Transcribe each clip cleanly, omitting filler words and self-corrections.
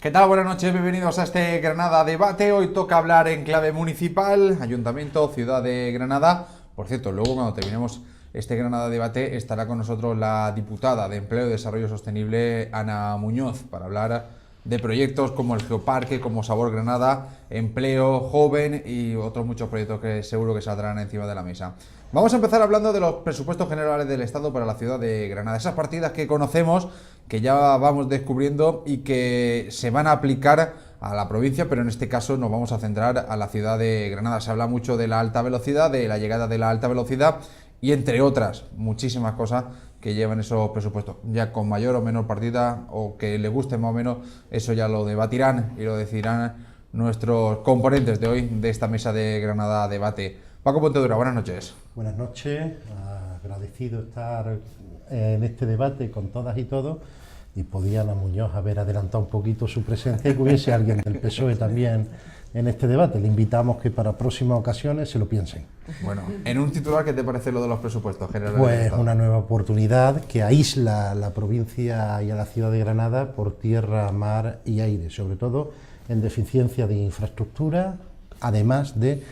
¿Qué tal? Buenas noches, bienvenidos a este Granada Debate. Hoy toca hablar en clave municipal, Ayuntamiento, Ciudad de Granada. Por cierto, luego cuando terminemos este Granada Debate estará con nosotros la diputada de Empleo y Desarrollo Sostenible, Ana Muñoz, para hablar de proyectos como el Geoparque, como Sabor Granada, Empleo Joven y otros muchos proyectos que seguro que saldrán encima de la mesa. Vamos a empezar hablando de los presupuestos generales del Estado para la ciudad de Granada. Esas partidas que conocemos, que ya vamos descubriendo y que se van a aplicar a la provincia, pero en este caso nos vamos a centrar a la ciudad de Granada. Se habla mucho de la alta velocidad, de la llegada de la alta velocidad y entre otras muchísimas cosas que llevan esos presupuestos, ya con mayor o menor partida o que les guste más o menos, eso ya lo debatirán y lo decidirán nuestros componentes de hoy de esta mesa de Granada Debate. Paco Pontedura, buenas noches. Buenas noches, agradecido estar en este debate con todas y todos, y podía Ana Muñoz haber adelantado un poquito su presencia y que hubiese alguien del PSOE también en este debate. Le invitamos que para próximas ocasiones se lo piensen. Bueno, en un titular, ¿qué te parece lo de los presupuestos generales? Pues una nueva oportunidad que aísla a la provincia y a la ciudad de Granada por tierra, mar y aire, sobre todo en deficiencia de infraestructura, además de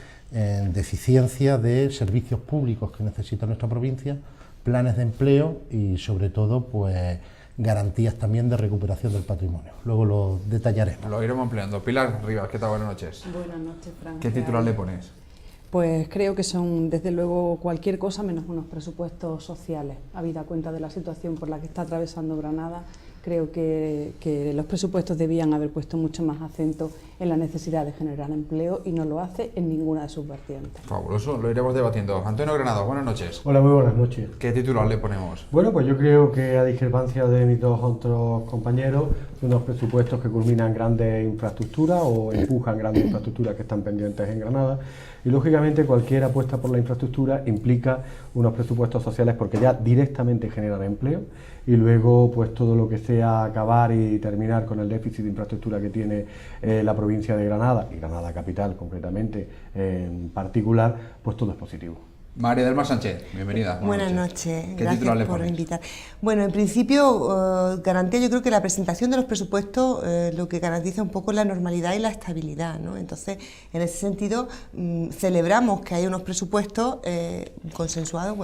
deficiencia de servicios públicos que necesita nuestra provincia, planes de empleo y sobre todo pues garantías también de recuperación del patrimonio. Luego lo detallaremos. Lo iremos ampliando. Pilar Rivas, ¿qué tal? Buenas noches. Buenas noches, Fran. ¿Qué titular le pones? Pues creo que son, desde luego, cualquier cosa menos unos presupuestos sociales. Habida cuenta de la situación por la que está atravesando Granada, creo que los presupuestos debían haber puesto mucho más acento en la necesidad de generar empleo y no lo hace en ninguna de sus vertientes. Fabuloso, lo iremos debatiendo. Antonio Granados, buenas noches. Hola, muy buenas noches. ¿Qué titular le ponemos? Bueno, pues yo creo que a discrepancia de mis dos otros compañeros, unos presupuestos que culminan grandes infraestructuras o empujan grandes infraestructuras que están pendientes en Granada. Y lógicamente cualquier apuesta por la infraestructura implica unos presupuestos sociales porque ya directamente generan empleo y luego pues todo lo que sea acabar y terminar con el déficit de infraestructura que tiene la provincia de Granada y Granada capital concretamente en particular, pues todo es positivo. María del Mar Sánchez, bienvenida. Buenas noches, ¿Qué gracias por invitar. Bueno, en principio, garantía, yo creo que la presentación de los presupuestos lo que garantiza un poco la normalidad y la estabilidad, ¿no? Entonces, en ese sentido, celebramos que haya unos presupuestos consensuados,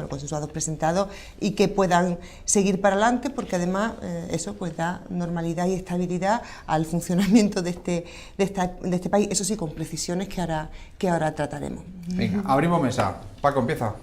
presentados y que puedan seguir para adelante, porque además eso pues da normalidad y estabilidad al funcionamiento de este país, eso sí, con precisiones que ahora trataremos. Venga, abrimos mesa. Paco, empieza.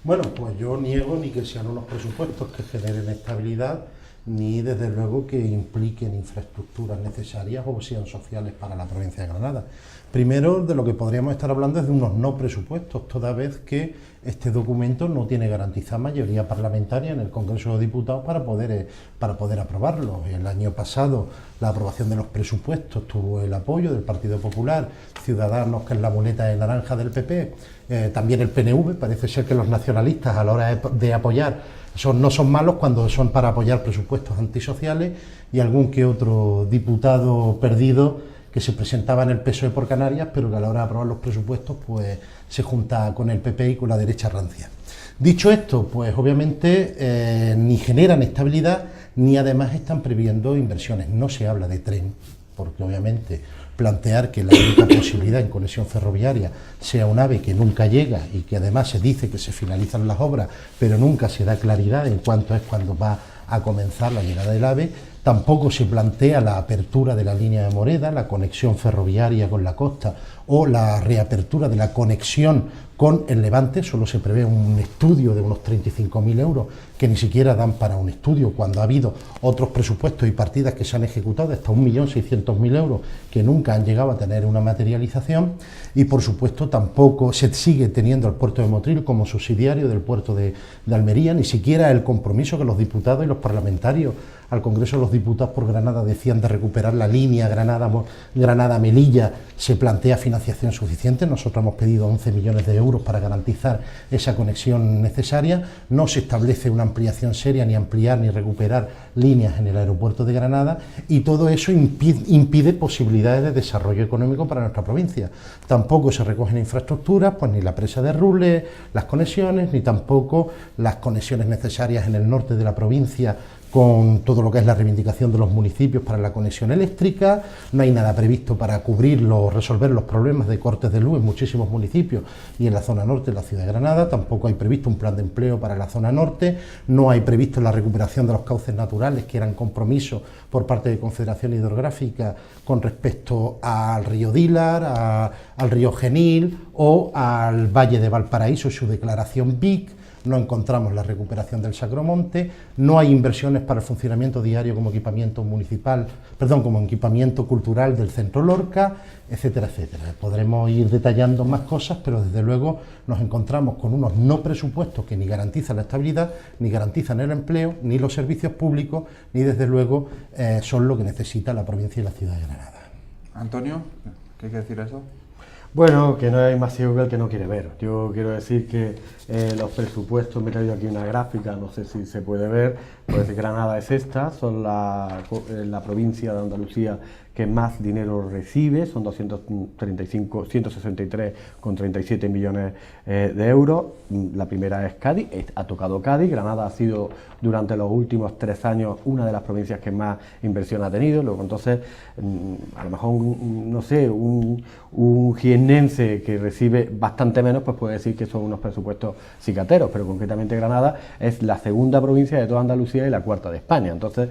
Bueno, pues yo niego ni que sean unos presupuestos que generen estabilidad, ni desde luego que impliquen infraestructuras necesarias o sean sociales para la provincia de Granada. Primero, de lo que podríamos estar hablando es de unos no presupuestos, toda vez que este documento no tiene garantizada mayoría parlamentaria en el Congreso de Diputados para poder aprobarlo. El año pasado la aprobación de los presupuestos tuvo el apoyo del Partido Popular, Ciudadanos, que es la boleta de naranja del PP, también el PNV. Parece ser que los nacionalistas a la hora de apoyar no son malos cuando son para apoyar presupuestos antisociales, y algún que otro diputado perdido que se presentaba en el PSOE por Canarias, pero que a la hora de aprobar los presupuestos pues se junta con el PP y con la derecha rancia. Dicho esto, pues obviamente ni generan estabilidad ni además están previendo inversiones. No se habla de tren, porque obviamente plantear que la única posibilidad en conexión ferroviaria sea un AVE que nunca llega y que además se dice que se finalizan las obras, pero nunca se da claridad en cuánto es cuando va a comenzar la llegada del AVE. Tampoco se plantea la apertura de la línea de Moreda, la conexión ferroviaria con la costa o la reapertura de la conexión con el Levante. Solo se prevé un estudio de unos 35.000 euros que ni siquiera dan para un estudio, cuando ha habido otros presupuestos y partidas que se han ejecutado de hasta 1.600.000 euros que nunca han llegado a tener una materialización. Y por supuesto tampoco se sigue teniendo el puerto de Motril como subsidiario del puerto de Almería, ni siquiera el compromiso que los diputados y los parlamentarios al Congreso de los Diputados por Granada decían de recuperar la línea Granada-Melilla, se plantea financiación suficiente. Nosotros hemos pedido 11 millones de euros para garantizar esa conexión necesaria. No se establece una ampliación seria, ni ampliar ni recuperar líneas en el aeropuerto de Granada, y todo eso impide posibilidades de desarrollo económico para nuestra provincia. Tampoco se recogen infraestructuras, pues ni la presa de Rules, las conexiones, ni tampoco las conexiones necesarias en el norte de la provincia con todo lo que es la reivindicación de los municipios para la conexión eléctrica, no hay nada previsto para resolver los problemas de cortes de luz en muchísimos municipios y en la zona norte de la ciudad de Granada, tampoco hay previsto un plan de empleo para la zona norte, no hay previsto la recuperación de los cauces naturales, que eran compromisos por parte de Confederación Hidrográfica con respecto al río Dílar, al río Genil o al Valle de Valparaíso y su declaración BIC. No encontramos la recuperación del Sacromonte, no hay inversiones para el funcionamiento diario como equipamiento como equipamiento cultural del Centro Lorca, etcétera, etcétera. Podremos ir detallando más cosas, pero desde luego nos encontramos con unos no presupuestos que ni garantizan la estabilidad, ni garantizan el empleo, ni los servicios públicos, ni desde luego son lo que necesita la provincia y la ciudad de Granada. Antonio, ¿qué hay que decir a eso? Bueno, que no hay más ciego que el que no quiere ver. Yo quiero decir que los presupuestos, me he traído aquí una gráfica, no sé si se puede ver, pues Granada es esta, son la provincia de Andalucía que más dinero recibe, son 163,37 millones de euros. La primera es Cádiz, ha tocado Cádiz. Granada ha sido durante los últimos 3 años una de las provincias que más inversión ha tenido. Luego, entonces, a lo mejor, no sé, un jiennense que recibe bastante menos, pues puede decir que son unos presupuestos cicateros, pero concretamente Granada es la segunda provincia de toda Andalucía y la cuarta de España. Entonces,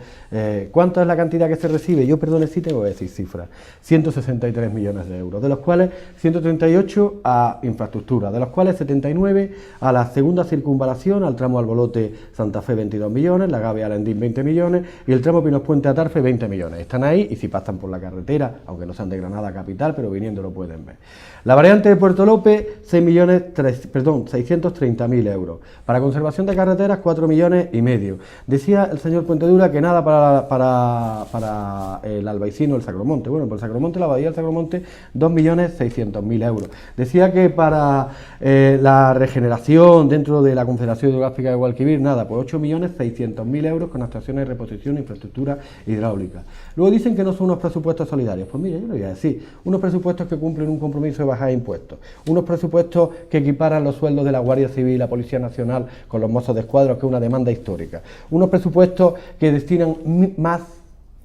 ¿cuánto es la cantidad que se recibe? Yo, perdone si tengo que decir cifras, 163 millones de euros, de los cuales 138 a infraestructura, de los cuales 79 a la segunda circunvalación, al tramo Albolote Santa Fe 22 millones, la Gavia Alendín 20 millones y el tramo Pinos Puente Atarfe 20 millones. Están ahí y si pasan por la carretera, aunque no sean de Granada capital, pero viniendo lo pueden ver. La variante de Puerto López, 630.000 euros. Para conservación de carreteras, 4,5 millones. Decía el señor Puentedura que nada para el Albaicino, el Sacromonte. Bueno, por el Sacromonte, la bahía del Sacromonte, 2,6 millones euros. Decía que para la regeneración dentro de la Confederación Hidrográfica de Guadalquivir, nada, pues 8,6 millones euros con actuaciones de reposición e infraestructura hidráulica. Luego dicen que no son unos presupuestos solidarios. Pues mire, yo le voy a decir, unos presupuestos que cumplen un compromiso de bajar impuestos, unos presupuestos que equiparan los sueldos de la Guardia Civil y la Policía Nacional con los mozos de escuadra, que es una demanda histórica, unos presupuestos que destinan más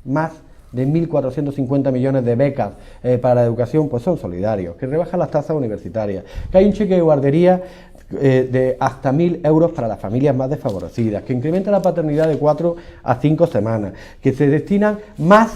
de 1.450 millones de becas para la educación, pues son solidarios, que rebajan las tasas universitarias, que hay un cheque de guardería de hasta 1.000 euros para las familias más desfavorecidas, que incrementa la paternidad de 4 a 5 semanas, que se destinan más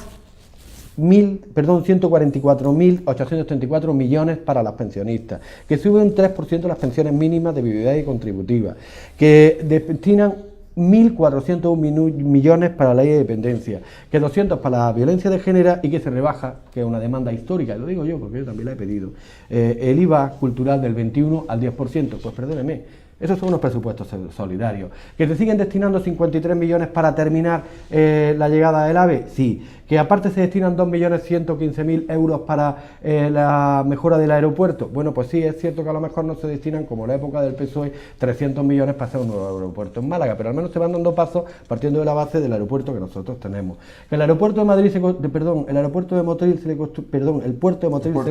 144.834 millones para las pensionistas, que sube un 3% las pensiones mínimas de viudedad y contributivas, que destinan 1.401 millones para la ley de dependencia, que 200 para la violencia de género y que se rebaja, que es una demanda histórica, y lo digo yo porque yo también la he pedido, el IVA cultural del 21 al 10%, pues perdóneme. Esos son unos presupuestos solidarios. ¿Que se siguen destinando 53 millones para terminar la llegada del AVE? Sí. ¿Que aparte se destinan 2.115.000 euros para la mejora del aeropuerto? Bueno, pues sí, es cierto que a lo mejor no se destinan, como en la época del PSOE, 300 millones para hacer un nuevo aeropuerto en Málaga, pero al menos se van dando pasos partiendo de la base del aeropuerto que nosotros tenemos. Que el aeropuerto de Madrid, el puerto de Motril se le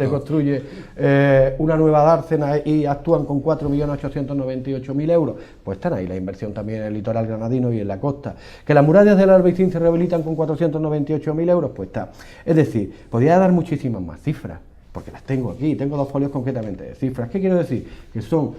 construye una nueva dársena y actúan con 4.898.000 euros, pues están ahí la inversión también en el litoral granadino y en la costa. Que las murallas del Albaicín se rehabilitan con 498.000 euros, pues está. Es decir, podría dar muchísimas más cifras, porque las tengo aquí, tengo 2 folios concretamente de cifras. ¿Qué quiero decir? Que son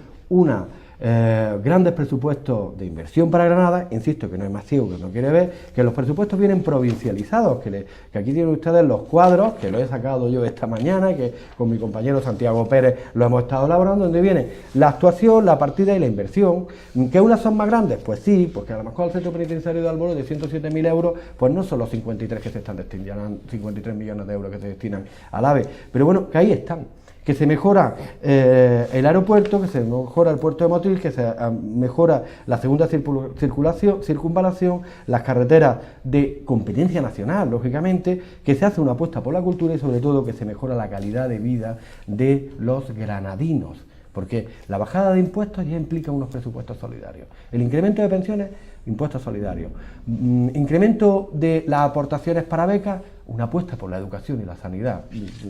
grandes presupuestos de inversión para Granada, insisto que no hay más ciego que no quiere ver, que los presupuestos vienen provincializados, que aquí tienen ustedes los cuadros, que lo he sacado yo esta mañana, que con mi compañero Santiago Pérez lo hemos estado elaborando, donde viene la actuación, la partida y la inversión. ¿Que unas son más grandes? Pues sí, porque a lo mejor al centro penitenciario de Albolo de 107.000 euros, pues no son los 53 que se están destinando, 53 millones de euros que se destinan al AVE, pero bueno, que ahí están. Que se mejora el aeropuerto, que se mejora el puerto de Motril, que se mejora la segunda circunvalación, las carreteras de competencia nacional, lógicamente, que se hace una apuesta por la cultura y sobre todo que se mejora la calidad de vida de los granadinos, porque la bajada de impuestos ya implica unos presupuestos solidarios. El incremento de pensiones, impuestos solidarios. Incremento de las aportaciones para becas, una apuesta por la educación y la sanidad.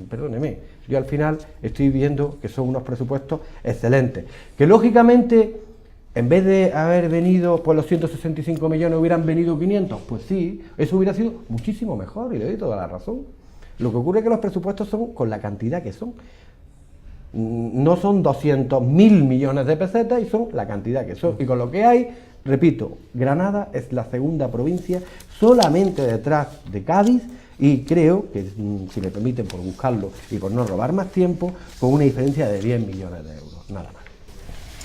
Perdóneme, yo al final estoy viendo que son unos presupuestos excelentes, que lógicamente En vez de haber venido pues los 165 millones, hubieran venido 500, pues sí, eso hubiera sido muchísimo mejor y le doy toda la razón. Lo que ocurre es que los presupuestos son con la cantidad que son. No son 200.000 millones de pesetas y son la cantidad que son. Y con lo que hay, repito, Granada es la segunda provincia solamente detrás de Cádiz y creo que, si me permiten por buscarlo y por no robar más tiempo, con una diferencia de 10 millones de euros, nada más.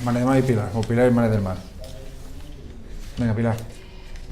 Mares del Mar y Pilar, o Pilar y Mares del Mar. Venga, Pilar.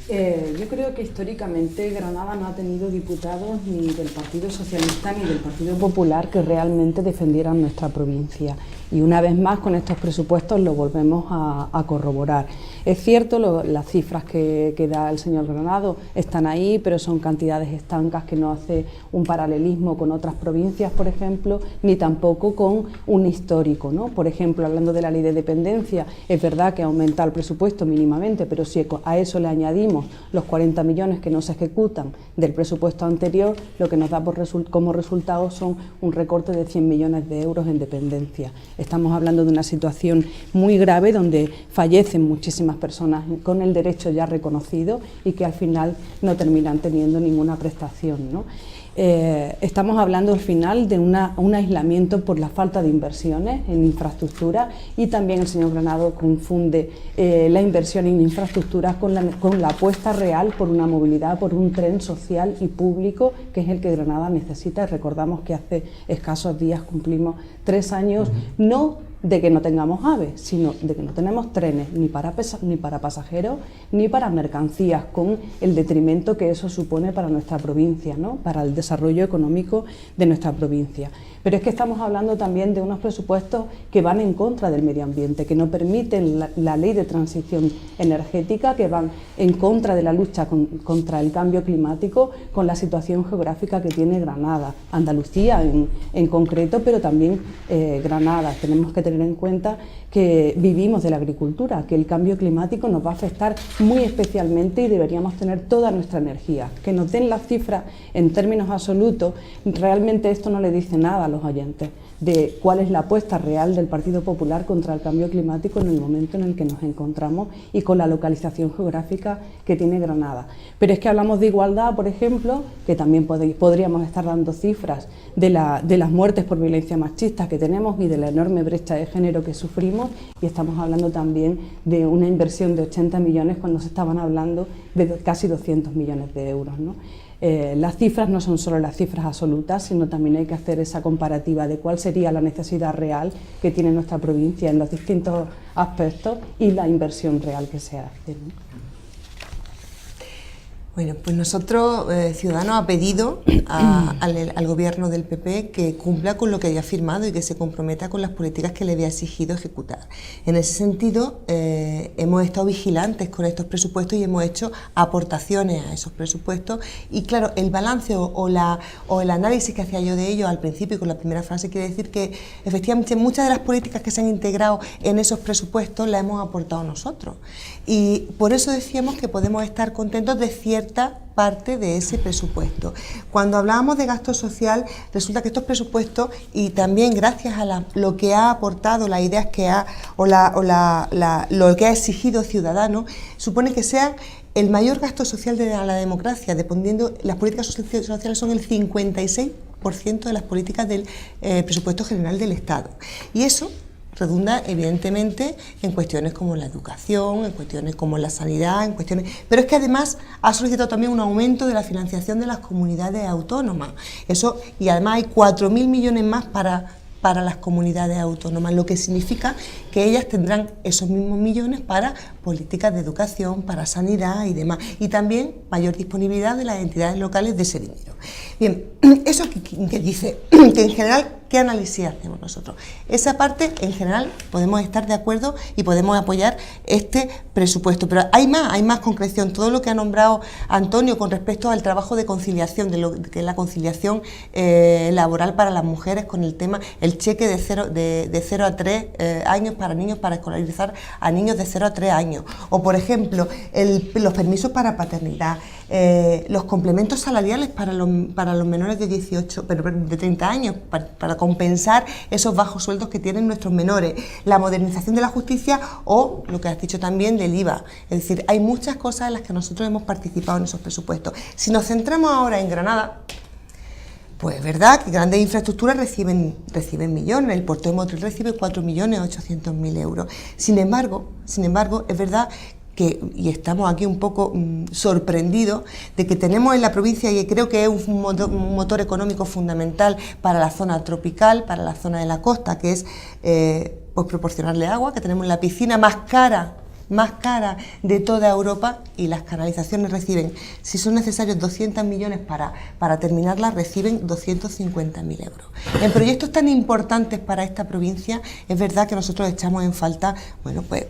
Yo creo que históricamente Granada no ha tenido diputados ni del Partido Socialista ni del Partido Popular que realmente defendieran nuestra provincia. Y una vez más con estos presupuestos lo volvemos a corroborar. Es cierto, las cifras que da el señor Granado están ahí, pero son cantidades estancas que no hace un paralelismo con otras provincias, por ejemplo, ni tampoco con un histórico, ¿no? Por ejemplo, hablando de la ley de dependencia, es verdad que aumenta el presupuesto mínimamente, pero si a eso le añadimos los 40 millones que no se ejecutan del presupuesto anterior, lo que nos da como resultado son un recorte de 100 millones de euros en dependencia. Estamos hablando de una situación muy grave donde fallecen muchísimas personas con el derecho ya reconocido y que al final no terminan teniendo ninguna prestación, ¿no? Estamos hablando al final de un aislamiento por la falta de inversiones en infraestructura y también el señor Granado confunde la inversión en infraestructuras con la apuesta real por una movilidad, por un tren social y público que es el que Granada necesita. Recordamos que hace escasos días cumplimos 3 años, no de que no tengamos AVE, sino de que no tenemos trenes ni para pasajeros ni para mercancías, con el detrimento que eso supone para nuestra provincia, ¿no? Para el desarrollo económico de nuestra provincia. Pero es que estamos hablando también de unos presupuestos que van en contra del medio ambiente, que no permiten la ley de transición energética, que van en contra de la lucha contra el cambio climático, con la situación geográfica que tiene Granada, Andalucía en concreto, pero también Granada. Tenemos que tener en cuenta que vivimos de la agricultura, que el cambio climático nos va a afectar muy especialmente y deberíamos tener toda nuestra energía. Que nos den las cifras en términos absolutos, realmente esto no le dice nada a los oyentes de cuál es la apuesta real del Partido Popular contra el cambio climático en el momento en el que nos encontramos y con la localización geográfica que tiene Granada. Pero es que hablamos de igualdad, por ejemplo, que también podríamos estar dando cifras de las muertes por violencia machista que tenemos y de la enorme brecha de género que sufrimos, y estamos hablando también de una inversión de 80 millones cuando se estaban hablando de casi 200 millones de euros, ¿no? Las cifras no son solo las cifras absolutas, sino también hay que hacer esa comparativa de cuál sería la necesidad real que tiene nuestra provincia en los distintos aspectos y la inversión real que se hace, ¿no? Bueno, pues nosotros, Ciudadanos, ha pedido al gobierno del PP que cumpla con lo que haya firmado y que se comprometa con las políticas que le había exigido ejecutar. En ese sentido, hemos estado vigilantes con estos presupuestos y hemos hecho aportaciones a esos presupuestos. Y claro, el balance o el análisis que hacía yo de ellos al principio y con la primera frase quiere decir que efectivamente muchas de las políticas que se han integrado en esos presupuestos las hemos aportado nosotros. Y por eso decíamos que podemos estar contentos de cierta parte de ese presupuesto. Cuando hablábamos de gasto social, resulta que estos presupuestos, y también gracias a lo que ha aportado, las ideas que ha, lo que ha exigido Ciudadanos, supone que sean el mayor gasto social de la democracia, dependiendo, las políticas sociales son el 56% de las políticas del presupuesto general del Estado. Y eso redunda evidentemente en cuestiones como la educación, en cuestiones como la sanidad, en cuestiones, pero es que además ha solicitado también un aumento de la financiación de las comunidades autónomas. Eso, y además hay 4.000 millones más para las comunidades autónomas, lo que significa que ellas tendrán esos mismos millones para políticas de educación, para sanidad y demás, y también mayor disponibilidad de las entidades locales de ese dinero. Bien, eso que dice que en general, ¿qué análisis hacemos nosotros? Esa parte, en general, podemos estar de acuerdo y podemos apoyar este presupuesto, pero hay más concreción. Todo lo que ha nombrado Antonio con respecto al trabajo de conciliación, de lo que es la conciliación laboral para las mujeres, con el tema, el cheque de 0 a 3 años para niños, para escolarizar a niños de 0 a 3 años, o por ejemplo, los permisos para paternidad, los complementos salariales para los los menores de 18, de 30 años, para compensar esos bajos sueldos que tienen nuestros menores, la modernización de la justicia o, lo que has dicho también, del IVA. Es decir, hay muchas cosas en las que nosotros hemos participado en esos presupuestos. Si nos centramos ahora en Granada, pues es verdad que grandes infraestructuras reciben millones, el puerto de Motril recibe 4.800.000 euros. Sin embargo, es verdad que, y estamos aquí un poco sorprendidos de que tenemos en la provincia, y creo que es un motor económico fundamental para la zona tropical, para la zona de la costa, que es pues proporcionarle agua, que tenemos la piscina más cara de toda Europa, y las canalizaciones reciben, si son necesarios 200 millones para terminarlas, reciben 250.000 euros. En proyectos tan importantes para esta provincia, es verdad que nosotros echamos en falta, bueno, pues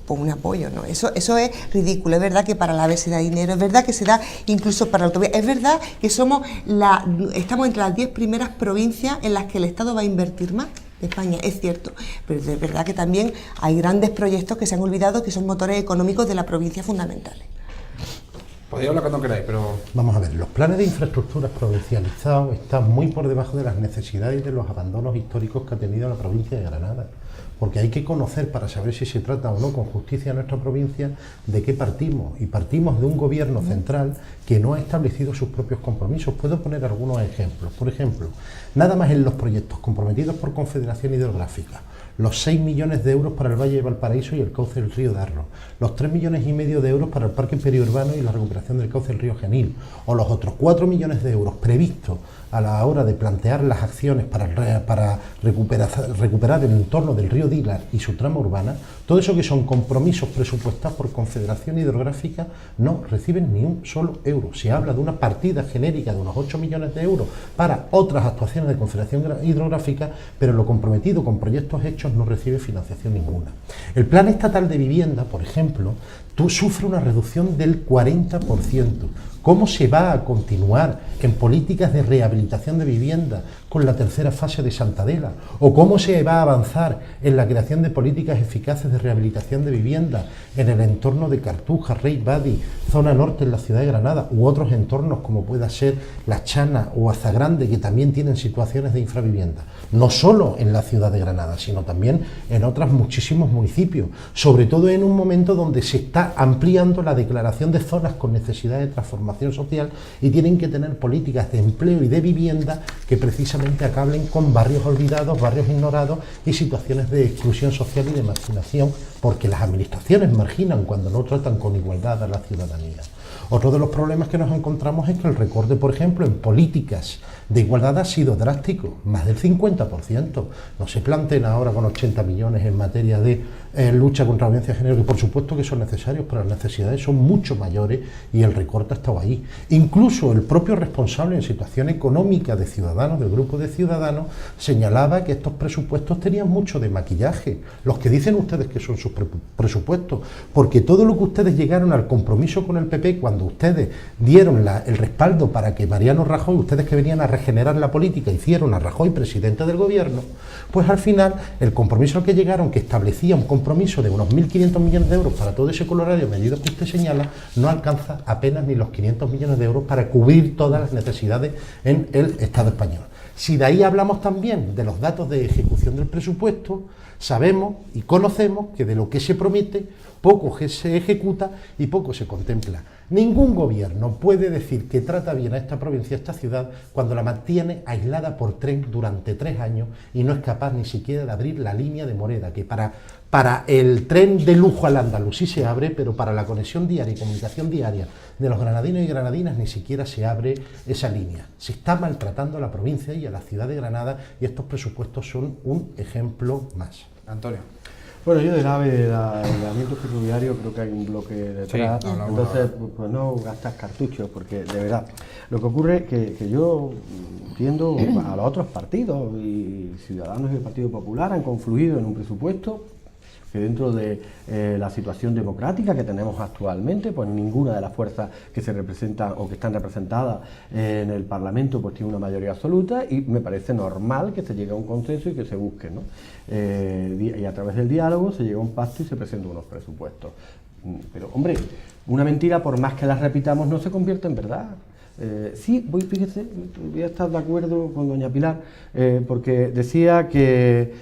un apoyo, ¿no? Eso es ridículo. Es verdad que para la AVE se da dinero, es verdad que se da incluso para la autovía, es verdad que estamos entre las 10 primeras provincias en las que el Estado va a invertir más de España, es cierto, pero es verdad que también hay grandes proyectos que se han olvidado, que son motores económicos de la provincia fundamentales. Podéis hablar cuando queráis, pero... Vamos a ver, los planes de infraestructuras provincializados están muy por debajo de las necesidades y de los abandonos históricos que ha tenido la provincia de Granada. Porque hay que conocer, para saber si se trata o no con justicia en nuestra provincia, de qué partimos. Y partimos de un gobierno central que no ha establecido sus propios compromisos. Puedo poner algunos ejemplos. Por ejemplo, nada más en los proyectos comprometidos por Confederación Hidrográfica, los 6 millones de euros para el Valle de Valparaíso y el cauce del río Darro, los 3,5 millones de euros para el parque periurbano y la recuperación del cauce del río Genil, o los otros 4 millones de euros previstos a la hora de plantear las acciones para recuperar el entorno del río Dilar y su trama urbana. Todo eso que son compromisos presupuestados por Confederación Hidrográfica no reciben ni un solo euro. Se habla de una partida genérica de unos 8 millones de euros para otras actuaciones de Confederación Hidrográfica, pero lo comprometido con proyectos hechos no recibe financiación ninguna. El Plan Estatal de Vivienda, por ejemplo, sufre una reducción del 40%. ¿Cómo se va a continuar en políticas de rehabilitación de vivienda con la tercera fase de Santa Adela? ¿O cómo se va a avanzar en la creación de políticas eficaces de rehabilitación de vivienda en el entorno de Cartuja, Rey Badi, zona norte en la ciudad de Granada, u otros entornos como pueda ser La Chana o Azagrande, que también tienen situaciones de infravivienda? No solo en la ciudad de Granada, sino también en otros muchísimos municipios, sobre todo en un momento donde se está ampliando la declaración de zonas con necesidad de transformación social y tienen que tener políticas de empleo y de vivienda que precisamente acaben con barrios olvidados, barrios ignorados y situaciones de exclusión social y de marginación, porque las administraciones marginan cuando no tratan con igualdad a la ciudadanía. Otro de los problemas que nos encontramos es que el recorte, por ejemplo, en políticas de igualdad ha sido drástico, más del 50%. No se planteen ahora con 80 millones en materia de lucha contra la violencia de género, que por supuesto que son necesarios, pero las necesidades son mucho mayores y el recorte ha estado ahí. Incluso el propio responsable en situación económica de Ciudadanos, del grupo de Ciudadanos, señalaba que estos presupuestos tenían mucho de maquillaje, los que dicen ustedes que son sus presupuestos, porque todo lo que ustedes llegaron al compromiso con el PP, cuando ustedes dieron el respaldo para que Mariano Rajoy, ustedes que venían a regenerar la política, hicieron a Rajoy presidente del gobierno, pues al final el compromiso al que llegaron, que establecía un compromiso de unos 1.500 millones de euros para todo ese colorario medido que usted señala, no alcanza apenas ni los 500 millones de euros para cubrir todas las necesidades en el Estado español. Si de ahí hablamos también de los datos de ejecución del presupuesto, sabemos y conocemos que de lo que se promete, poco se ejecuta y poco se contempla. Ningún gobierno puede decir que trata bien a esta provincia, a esta ciudad, cuando la mantiene aislada por tren durante 3 años y no es capaz ni siquiera de abrir la línea de Moreda, que para el tren de lujo al Andaluz sí se abre, pero para la conexión diaria y comunicación diaria de los granadinos y granadinas ni siquiera se abre esa línea. Se está maltratando a la provincia y a la ciudad de Granada y estos presupuestos son un ejemplo más. Antonio. Bueno, yo del AVE, del aislamiento ferroviario, creo que hay un bloque detrás, Sí, entonces pues no gastas cartuchos, porque de verdad, lo que ocurre es que yo entiendo a los otros partidos, y Ciudadanos y el Partido Popular han confluido en un presupuesto que dentro de la situación democrática que tenemos actualmente, pues ninguna de las fuerzas que se representan o que están representadas en el Parlamento pues tiene una mayoría absoluta, y me parece normal que se llegue a un consenso y que se busque, ¿no? Y a través del diálogo se llega a un pacto y se presentan unos presupuestos. Pero, hombre, una mentira, por más que la repitamos, no se convierte en verdad. Sí, fíjese, voy a estar de acuerdo con doña Pilar, porque decía que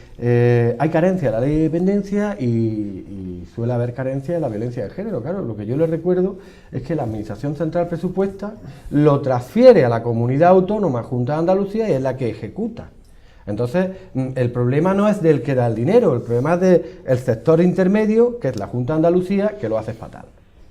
hay carencia en la ley de dependencia y suele haber carencia en la violencia de género. Claro, lo que yo le recuerdo es que la Administración Central presupuesta, lo transfiere a la Comunidad Autónoma, Junta de Andalucía, y es la que ejecuta. Entonces, el problema no es del que da el dinero, el problema es del sector intermedio, que es la Junta de Andalucía, que lo hace fatal,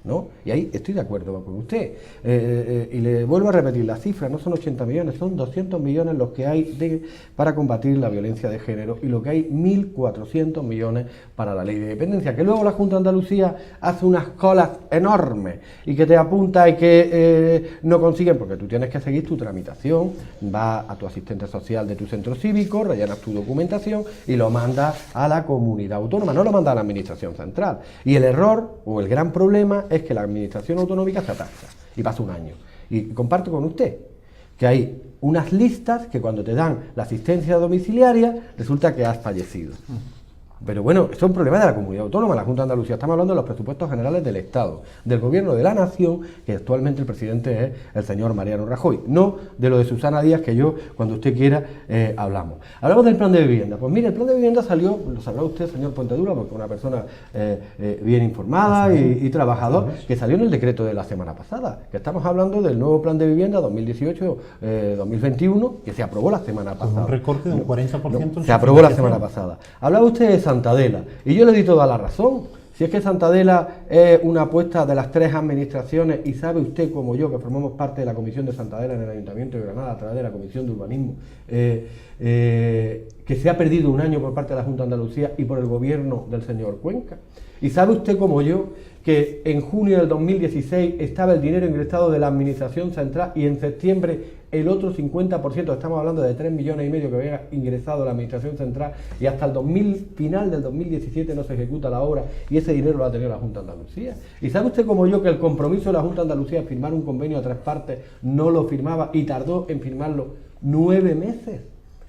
¿no? Y ahí estoy de acuerdo con usted. Y le vuelvo a repetir, las cifras no son 80 millones, son 200 millones los que hay para combatir la violencia de género y lo que hay 1.400 millones para la ley de dependencia, que luego la Junta de Andalucía hace unas colas enormes y que te apunta y que no consiguen, porque tú tienes que seguir tu tramitación, vas a tu asistente social de tu centro cívico, rellenas tu documentación y lo mandas a la comunidad autónoma, no lo mandas a la Administración Central. Y el error o el gran problema es que la Administración autonómica se atasca y pasa un año. Y comparto con usted que hay unas listas que cuando te dan la asistencia domiciliaria resulta que has fallecido. Pero bueno, esto es un problema de la comunidad autónoma, la Junta de Andalucía. Estamos hablando de los presupuestos generales del Estado, del Gobierno de la Nación, que actualmente el presidente es el señor Mariano Rajoy, no de lo de Susana Díaz, que yo, cuando usted quiera, hablamos. Hablamos del plan de vivienda. Pues mire, el plan de vivienda salió, lo sabrá usted, señor Puentedura, porque es una persona bien informada y trabajador, que salió en el decreto de la semana pasada, que estamos hablando del nuevo plan de vivienda 2018-2021, que se aprobó la semana pasada. Con un recorte de un 40%. No, se aprobó la semana pasada. Hablaba usted de Santadela, y yo le di toda la razón. Si es que Santadela es una apuesta de las tres administraciones, y sabe usted como yo, que formamos parte de la Comisión de Santadela en el Ayuntamiento de Granada, a través de la Comisión de Urbanismo, que se ha perdido un año por parte de la Junta de Andalucía y por el gobierno del señor Cuenca. Y sabe usted como yo que en junio del 2016 estaba el dinero ingresado de la Administración Central y en septiembre el otro 50%, estamos hablando de 3,5 millones que había ingresado la Administración Central, y hasta el final del 2017 no se ejecuta la obra, y ese dinero lo ha tenido la Junta de Andalucía. Y sabe usted como yo que el compromiso de la Junta de Andalucía de firmar un convenio a 3 partes no lo firmaba y tardó en firmarlo 9 meses.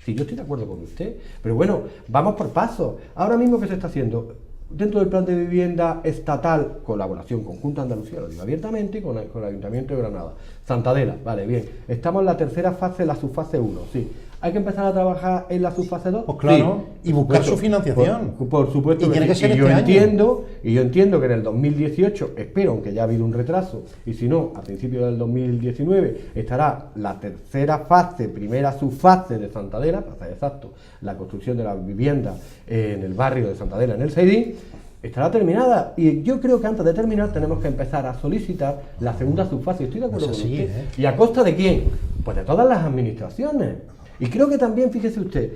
Sí, yo estoy de acuerdo con usted, pero bueno, vamos por pasos. Ahora mismo, ¿qué se está haciendo? Dentro del plan de vivienda estatal, colaboración con Junta de Andalucía, lo digo abiertamente, con el Ayuntamiento de Granada. Santadela, vale, bien. Estamos en la tercera fase, la subfase 1, sí. ¿Hay que empezar a trabajar en la subfase 2? Pues claro, sí, y buscar su financiación. Por supuesto, y tiene que ser y este año. Yo entiendo que en el 2018, espero, aunque ya ha habido un retraso, y si no, a principios del 2019, estará la tercera fase, primera subfase de Santadela, para ser exacto, la construcción de la vivienda en el barrio de Santadela, en el Seidín, estará terminada, y yo creo que antes de terminar tenemos que empezar a solicitar la segunda subfase. Estoy de acuerdo con usted. ¿Y a costa de quién? Pues de todas las administraciones. Y creo que también, fíjese usted,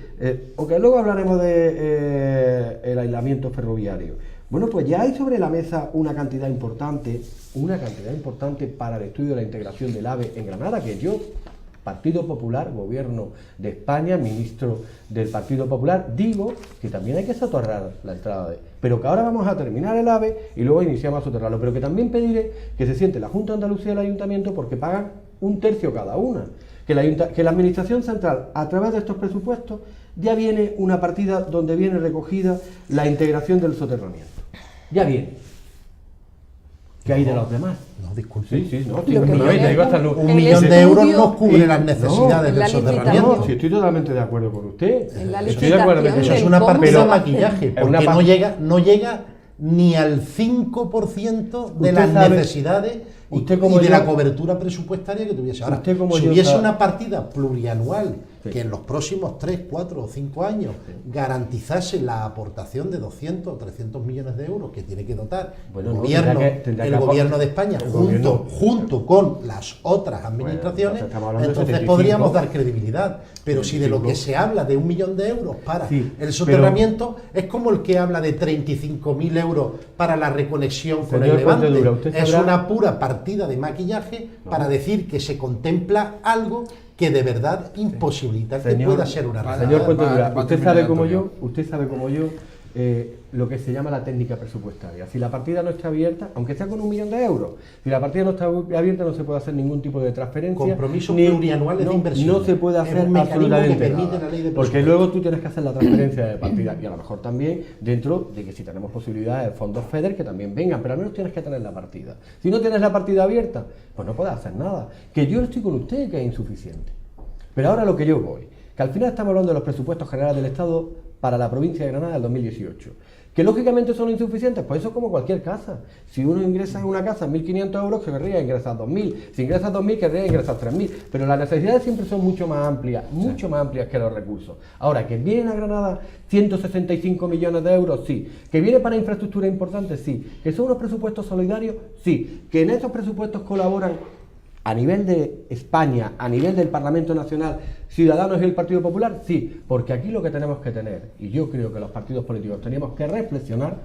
aunque luego hablaremos de el aislamiento ferroviario. Bueno, pues ya hay sobre la mesa una cantidad importante para el estudio de la integración del AVE en Granada, que yo, Partido Popular, Gobierno de España, ministro del Partido Popular, digo que también hay que soterrar la entrada pero que ahora vamos a terminar el AVE y luego iniciamos a soterrarlo, pero que también pediré que se siente la Junta de Andalucía y el Ayuntamiento, porque pagan 1/3 cada una, que la Administración Central, a través de estos presupuestos, ya viene una partida donde viene recogida la integración del soterramiento, ya viene. ¿Qué hay de los demás? No, disculpe. Sí, no, Lo que un millón de euros no cubre las necesidades del soterramiento. No, sí, estoy totalmente de acuerdo con usted. Estoy de acuerdo. Eso es una partida de maquillaje, porque no llega ni al 5% de las necesidades y de la cobertura presupuestaria que tuviese. Ahora, si hubiese una partida plurianual que en los próximos 3, 4 o 5 años garantizase la aportación de 200 o 300 millones de euros que tiene que dotar el gobierno de España junto con las otras administraciones, entonces podríamos dar credibilidad. Pero si de lo que se habla de 1 millón de euros para el soterramiento es como el que habla de 35.000 euros para la reconexión con el Levante, es una pura partida de maquillaje para decir que se contempla algo que de verdad imposibilita que pueda ser una realidad. Señor Puentedura, usted sabe como yo lo que se llama la técnica presupuestaria. Si la partida no está abierta, aunque sea con 1 millón de euros, si la partida no está abierta no se puede hacer ningún tipo de transferencia. Compromisos plurianuales de inversión. No se puede hacer absolutamente nada, porque luego tú tienes que hacer la transferencia de partida y a lo mejor también dentro de que si tenemos posibilidades de fondos FEDER que también vengan, pero al menos tienes que tener la partida. Si no tienes la partida abierta, pues no puedes hacer nada. Que yo estoy con usted que es insuficiente. Pero ahora lo que yo voy, que al final estamos hablando de los presupuestos generales del Estado para la provincia de Granada del 2018. ¿Que lógicamente son insuficientes? Pues eso como cualquier casa. Si uno ingresa en una casa en 1.500 euros, querría ingresar 2.000. Si ingresas 2.000, querría ingresar 3.000. Pero las necesidades siempre son mucho más amplias que los recursos. Ahora, ¿que vienen a Granada 165 millones de euros? Sí. ¿Que viene para infraestructura importante? Sí. ¿Que son unos presupuestos solidarios? Sí. ¿Que en esos presupuestos colaboran a nivel de España, a nivel del Parlamento Nacional, Ciudadanos y el Partido Popular? Sí, porque aquí lo que tenemos que tener, y yo creo que los partidos políticos teníamos que reflexionar,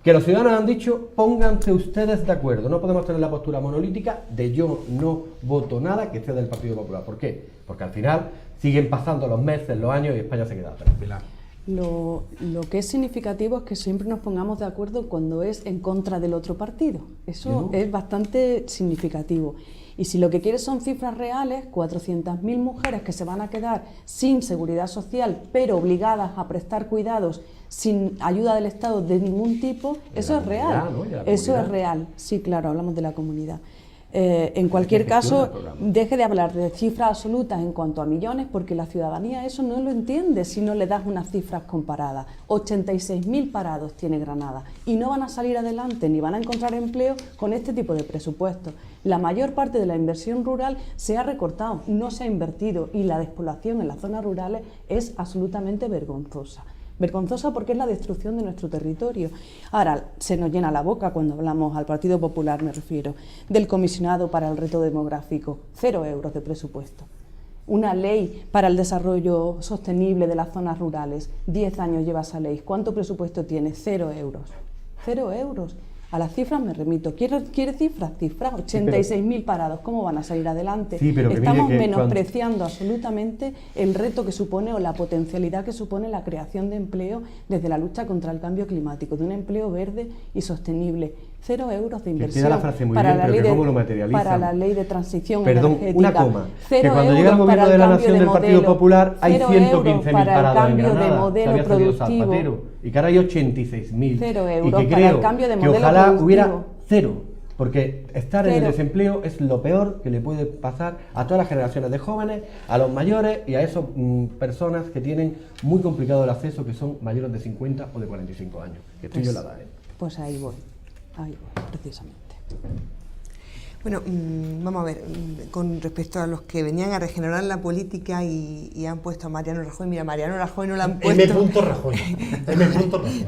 que los ciudadanos han dicho, pónganse ustedes de acuerdo, no podemos tener la postura monolítica de yo no voto nada que sea del Partido Popular. ¿Por qué? Porque al final siguen pasando los meses, los años y España se queda atrás. Lo que es significativo es que siempre nos pongamos de acuerdo cuando es en contra del otro partido. Eso es bastante significativo. Y si lo que quieres son cifras reales, 400.000 mujeres que se van a quedar sin seguridad social, pero obligadas a prestar cuidados sin ayuda del Estado de ningún tipo, eso es real. Eso es real. Sí, claro, hablamos de la comunidad. En cualquier caso, deje de hablar de cifras absolutas en cuanto a millones, porque la ciudadanía eso no lo entiende si no le das unas cifras comparadas. 86.000 parados tiene Granada y no van a salir adelante ni van a encontrar empleo con este tipo de presupuestos. La mayor parte de la inversión rural se ha recortado, no se ha invertido, y la despoblación en las zonas rurales es absolutamente vergonzosa. Vergonzosa porque es la destrucción de nuestro territorio. Ahora, se nos llena la boca cuando hablamos, al Partido Popular me refiero, del comisionado para el reto demográfico, 0 euros de presupuesto. Una ley para el desarrollo sostenible de las zonas rurales, 10 años lleva esa ley. ¿Cuánto presupuesto tiene? 0 euros. 0 euros. A las cifras me remito. ¿Quiere cifras? Cifras, 86.000 parados. ¿Cómo van a salir adelante? Sí, pero estamos menospreciando absolutamente el reto que supone o la potencialidad que supone la creación de empleo desde la lucha contra el cambio climático, de un empleo verde y sostenible. 0 euros de inversión para la ley de transición energética. Una coma. 0 que cuando llega el gobierno de la Nación del Partido Popular hay 115.000 parados en Granada. De modelo productivo. Y que ahora hay 86.000. 0 euros y que para creo el cambio de que modelo ojalá productivo. hubiera 0. Porque estar en el Cero. desempleo es lo peor que le puede pasar a todas las generaciones de jóvenes, a los mayores y a esas personas que tienen muy complicado el acceso, que son mayores de 50 o de 45 años. Que estoy yo la edad. Pues ahí voy, precisamente. Bueno, vamos a ver, con respecto a los que venían a regenerar la política y han puesto a Mariano Rajoy, mira, Mariano Rajoy no lo han puesto... Rajoy.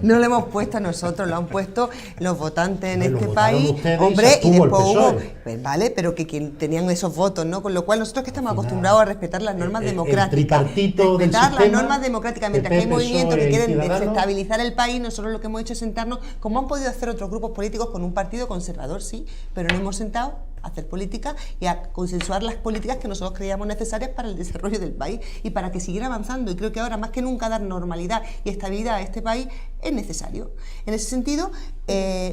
No lo hemos puesto nosotros, lo han puesto los votantes en este votaron país. ustedes Hombre, y y se abstuvo después el hubo... PSOE. Pues vale, pero que tenían esos votos, ¿no? Con lo cual nosotros que estamos acostumbrados a respetar las normas democráticas. El tripartito del respetar las sistema, normas democráticas. Mientras que hay PP, movimientos que PSOE y quieren Ciudadanos. desestabilizar el país, nosotros lo que hemos hecho es sentarnos, como han podido hacer otros grupos políticos con un partido conservador, sí, pero nos hemos sentado a hacer política y a consensuar las políticas que nosotros creíamos necesarias para el desarrollo del país y para que siguiera avanzando. Y creo que ahora más que nunca dar normalidad y estabilidad a este país es necesario. En ese sentido,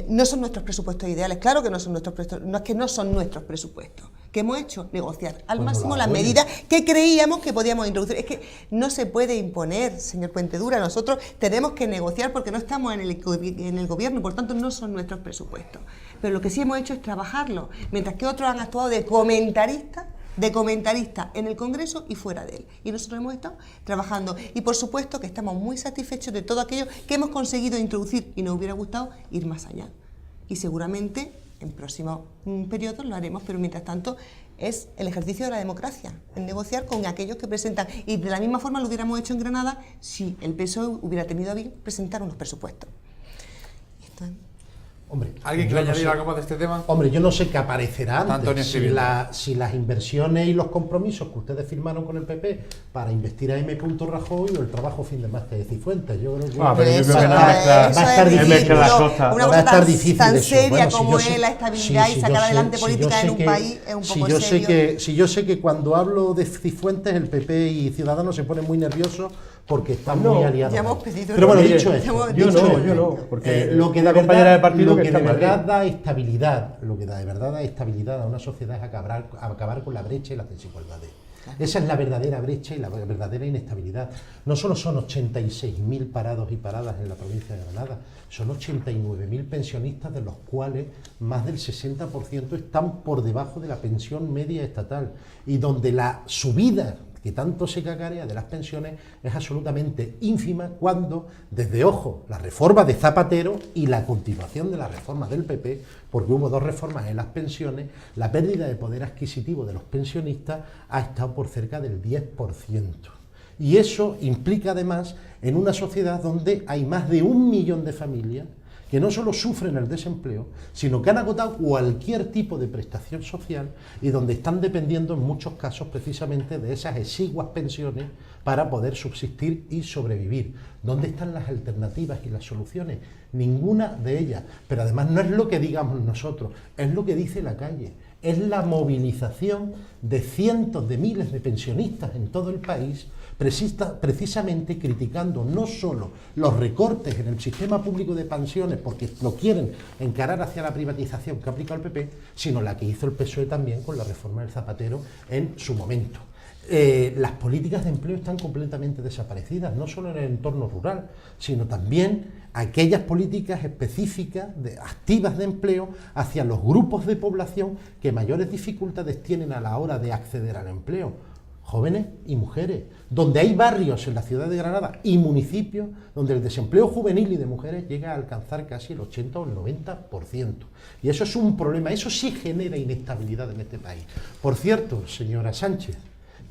no son nuestros presupuestos ideales, claro que no son nuestros presupuestos, no es que no son nuestros presupuestos. ¿Qué hemos hecho? Negociar al máximo las medidas que creíamos que podíamos introducir. Es que no se puede imponer, señor Puentedura, nosotros tenemos que negociar porque no estamos en el gobierno, por tanto no son nuestros presupuestos. Pero lo que sí hemos hecho es trabajarlo, mientras que otros han actuado de comentaristas en el Congreso y fuera de él. Y nosotros hemos estado trabajando. Y por supuesto que estamos muy satisfechos de todo aquello que hemos conseguido introducir y nos hubiera gustado ir más allá. Y seguramente en próximos periodos lo haremos, pero mientras tanto es el ejercicio de la democracia, el negociar con aquellos que presentan. Y de la misma forma lo hubiéramos hecho en Granada si el PSOE hubiera tenido a bien presentar unos presupuestos. Hombre, ¿Alguien quiere añadir algo más de este tema? Hombre, yo no sé qué aparecerá Antonio antes, si las inversiones y los compromisos que ustedes firmaron con el PP para investir a M. Rajoy o el trabajo fin de máster de Cifuentes. Yo creo que pero yo Eso creo que va a estar difícil. Una cosa tan seria Bueno, si como yo es sé- la estabilidad y sacar adelante política en un país es un poco serio. Si yo sé que cuando hablo de Cifuentes, el PP y Ciudadanos se ponen muy nerviosos porque están No, muy aliados. ya hemos pedido Pero bueno, Mire, dicho ya esto, hemos Yo dicho no, esto, yo no, porque lo que una de compañera de verdad, partido lo que que está de en Madrid. verdad da estabilidad, lo que de verdad da estabilidad a una sociedad es acabar con la brecha y las desigualdades. Esa es la verdadera brecha y la verdadera inestabilidad. No solo son 86.000 parados y paradas en la provincia de Granada, son 89.000 pensionistas, de los cuales más del 60% están por debajo de la pensión media estatal, y donde la subida que tanto se cacarea de las pensiones es absolutamente ínfima, cuando desde, ojo, la reforma de Zapatero y la continuación de la reforma del PP, porque hubo dos reformas en las pensiones, la pérdida de poder adquisitivo de los pensionistas ha estado por cerca del 10%. Y eso implica además en una sociedad donde hay más de 1 millón de familias que no solo sufren el desempleo, sino que han agotado cualquier tipo de prestación social, y donde están dependiendo en muchos casos precisamente de esas exiguas pensiones para poder subsistir y sobrevivir. ¿Dónde están las alternativas y las soluciones? Ninguna de ellas. Pero además no es lo que digamos nosotros, es lo que dice la calle. Es la movilización de cientos de miles de pensionistas en todo el país, precisamente criticando no solo los recortes en el sistema público de pensiones, porque lo quieren encarar hacia la privatización que aplica el PP, sino la que hizo el PSOE también con la reforma del Zapatero en su momento. Las políticas de empleo están completamente desaparecidas, no solo en el entorno rural, sino también aquellas políticas específicas, activas de empleo, hacia los grupos de población que mayores dificultades tienen a la hora de acceder al empleo, jóvenes y mujeres, donde hay barrios en la ciudad de Granada y municipios donde el desempleo juvenil y de mujeres llega a alcanzar casi el 80 o el 90%. Y eso es un problema, eso sí genera inestabilidad en este país. Por cierto, señora Sánchez,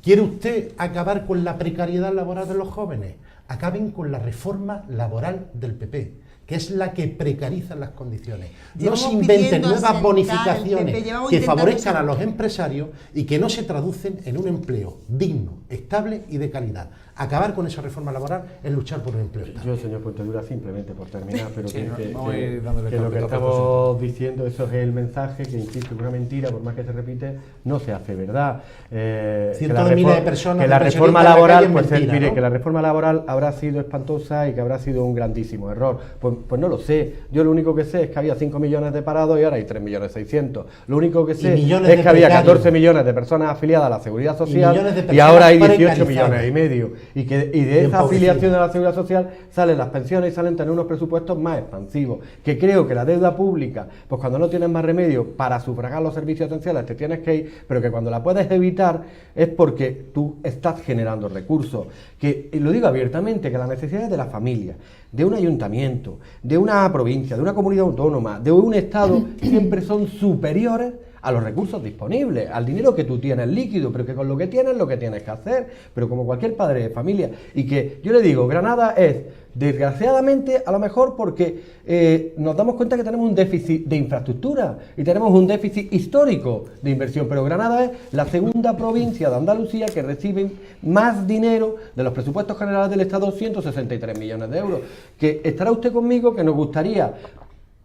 ¿quiere usted acabar con la precariedad laboral de los jóvenes? Acaben con la reforma laboral del PP, que es la que precariza las condiciones. No se inventen nuevas bonificaciones que favorezcan a los empresarios y que no se traducen en un empleo digno, estable y de calidad. Acabar con esa reforma laboral es luchar por un empleo estable. Yo, señor Puentedura, simplemente por terminar, pero Sí, que no voy dándole lo que carpetazo estamos diciendo, eso es el mensaje, que insisto, es una mentira, por más que se repite, no se hace verdad. Cientos de miles de personas, que la de reforma pensionistas en la laboral, calle, pues mentira, mire, ¿no? que la reforma laboral habrá sido espantosa y que habrá sido un grandísimo error. Pues no lo sé. Yo lo único que sé es que había 5 millones de parados y ahora hay 3.600.000. Lo único que sé es que había 14 millones de personas afiliadas a la Seguridad Social y ahora hay 18 millones y medio. Y de esa afiliación a la Seguridad Social salen las pensiones y salen tener unos presupuestos más expansivos. Que creo que la deuda pública, pues cuando no tienes más remedio para sufragar los servicios esenciales te tienes que ir, pero que cuando la puedes evitar es porque tú estás generando recursos. Que, y lo digo abiertamente, que las necesidades de la familia, de un ayuntamiento, de una provincia, de una comunidad autónoma, de un Estado, siempre son superiores a los recursos disponibles, al dinero que tú tienes líquido, pero que con lo que tienes lo que tienes que hacer, pero como cualquier padre de familia. Y que yo le digo, Granada es, desgraciadamente, a lo mejor porque nos damos cuenta que tenemos un déficit de infraestructura y tenemos un déficit histórico de inversión, pero Granada es la segunda provincia de Andalucía que recibe más dinero de los presupuestos generales del Estado, 163 millones de euros. Que estará usted conmigo que nos gustaría,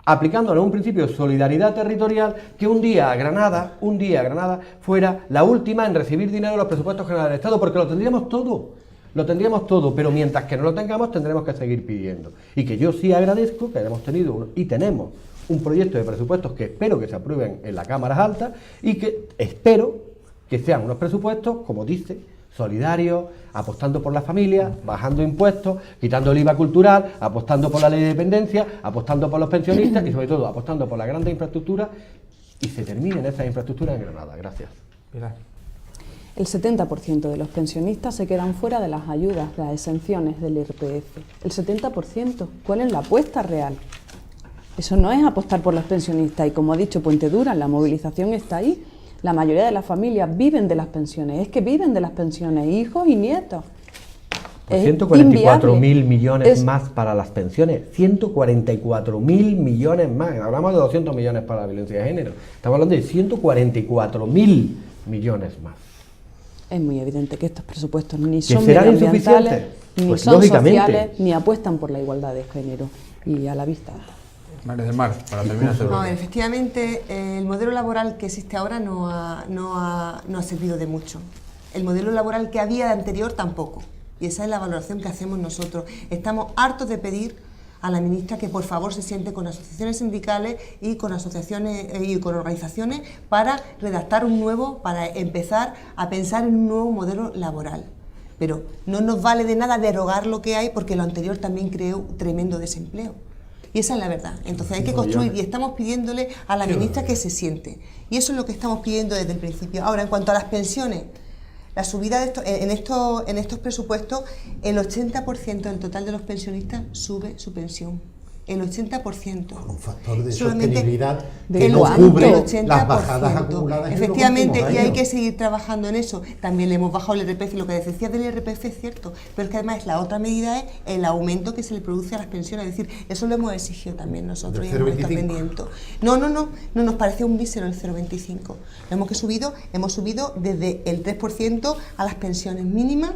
aplicándole un principio de solidaridad territorial, que un día Granada fuera la última en recibir dinero de los presupuestos generales del Estado, porque lo tendríamos todo, pero mientras que no lo tengamos tendremos que seguir pidiendo. Y que yo sí agradezco que hayamos tenido y tenemos un proyecto de presupuestos que espero que se aprueben en la Cámara Alta y que espero que sean unos presupuestos, como dice, solidarios, apostando por las familias, bajando impuestos, quitando el IVA cultural, apostando por la ley de dependencia, apostando por los pensionistas y sobre todo apostando por la grandes infraestructuras, y se terminen esas infraestructuras en Granada. Gracias. Pilar. El 70% de los pensionistas se quedan fuera de las ayudas, las exenciones del IRPF. El 70%. ¿Cuál es la apuesta real? Eso no es apostar por los pensionistas y, como ha dicho Puentedura, la movilización está ahí. La mayoría de las familias viven de las pensiones, es que viven de las pensiones, hijos y nietos. Pues 144.000 millones más para las pensiones, 144.000 millones más. Hablamos de 200 millones para la violencia de género, estamos hablando de 144.000 millones más. Es muy evidente que estos presupuestos ni son serán medioambientales, insuficientes, ni pues, son lógicamente, sociales, ni apuestan por la igualdad de género. Y a la vista. María del Mar, para terminar este bloque. Efectivamente, el modelo laboral que existe ahora no ha servido de mucho. El modelo laboral que había anterior tampoco. Y esa es la valoración que hacemos nosotros. Estamos hartos de pedir a la ministra que por favor se siente con asociaciones sindicales y con asociaciones y con organizaciones para redactar para empezar a pensar en un nuevo modelo laboral. Pero no nos vale de nada derogar lo que hay, porque lo anterior también creó tremendo desempleo. Y esa es la verdad. Entonces hay que construir, y estamos pidiéndole a la ministra que se siente. Y eso es lo que estamos pidiendo desde el principio. Ahora, en cuanto a las pensiones, la subida de en estos presupuestos, el 80% del total de los pensionistas sube su pensión. El 80%. Un factor de sostenibilidad ¿de que no cuánto? cubre El 80%. las bajadas acumuladas. Efectivamente, en los y hay últimos que años. seguir trabajando en eso. También le hemos bajado el IRPF, y lo que decía del IRPF es cierto, pero es que además la otra medida es el aumento que se le produce a las pensiones. Es decir, eso lo hemos exigido también nosotros y ¿Del hemos estado 0,25? pendientes. No nos parece un mísero el 0,25. Hemos subido desde el 3% a las pensiones mínimas,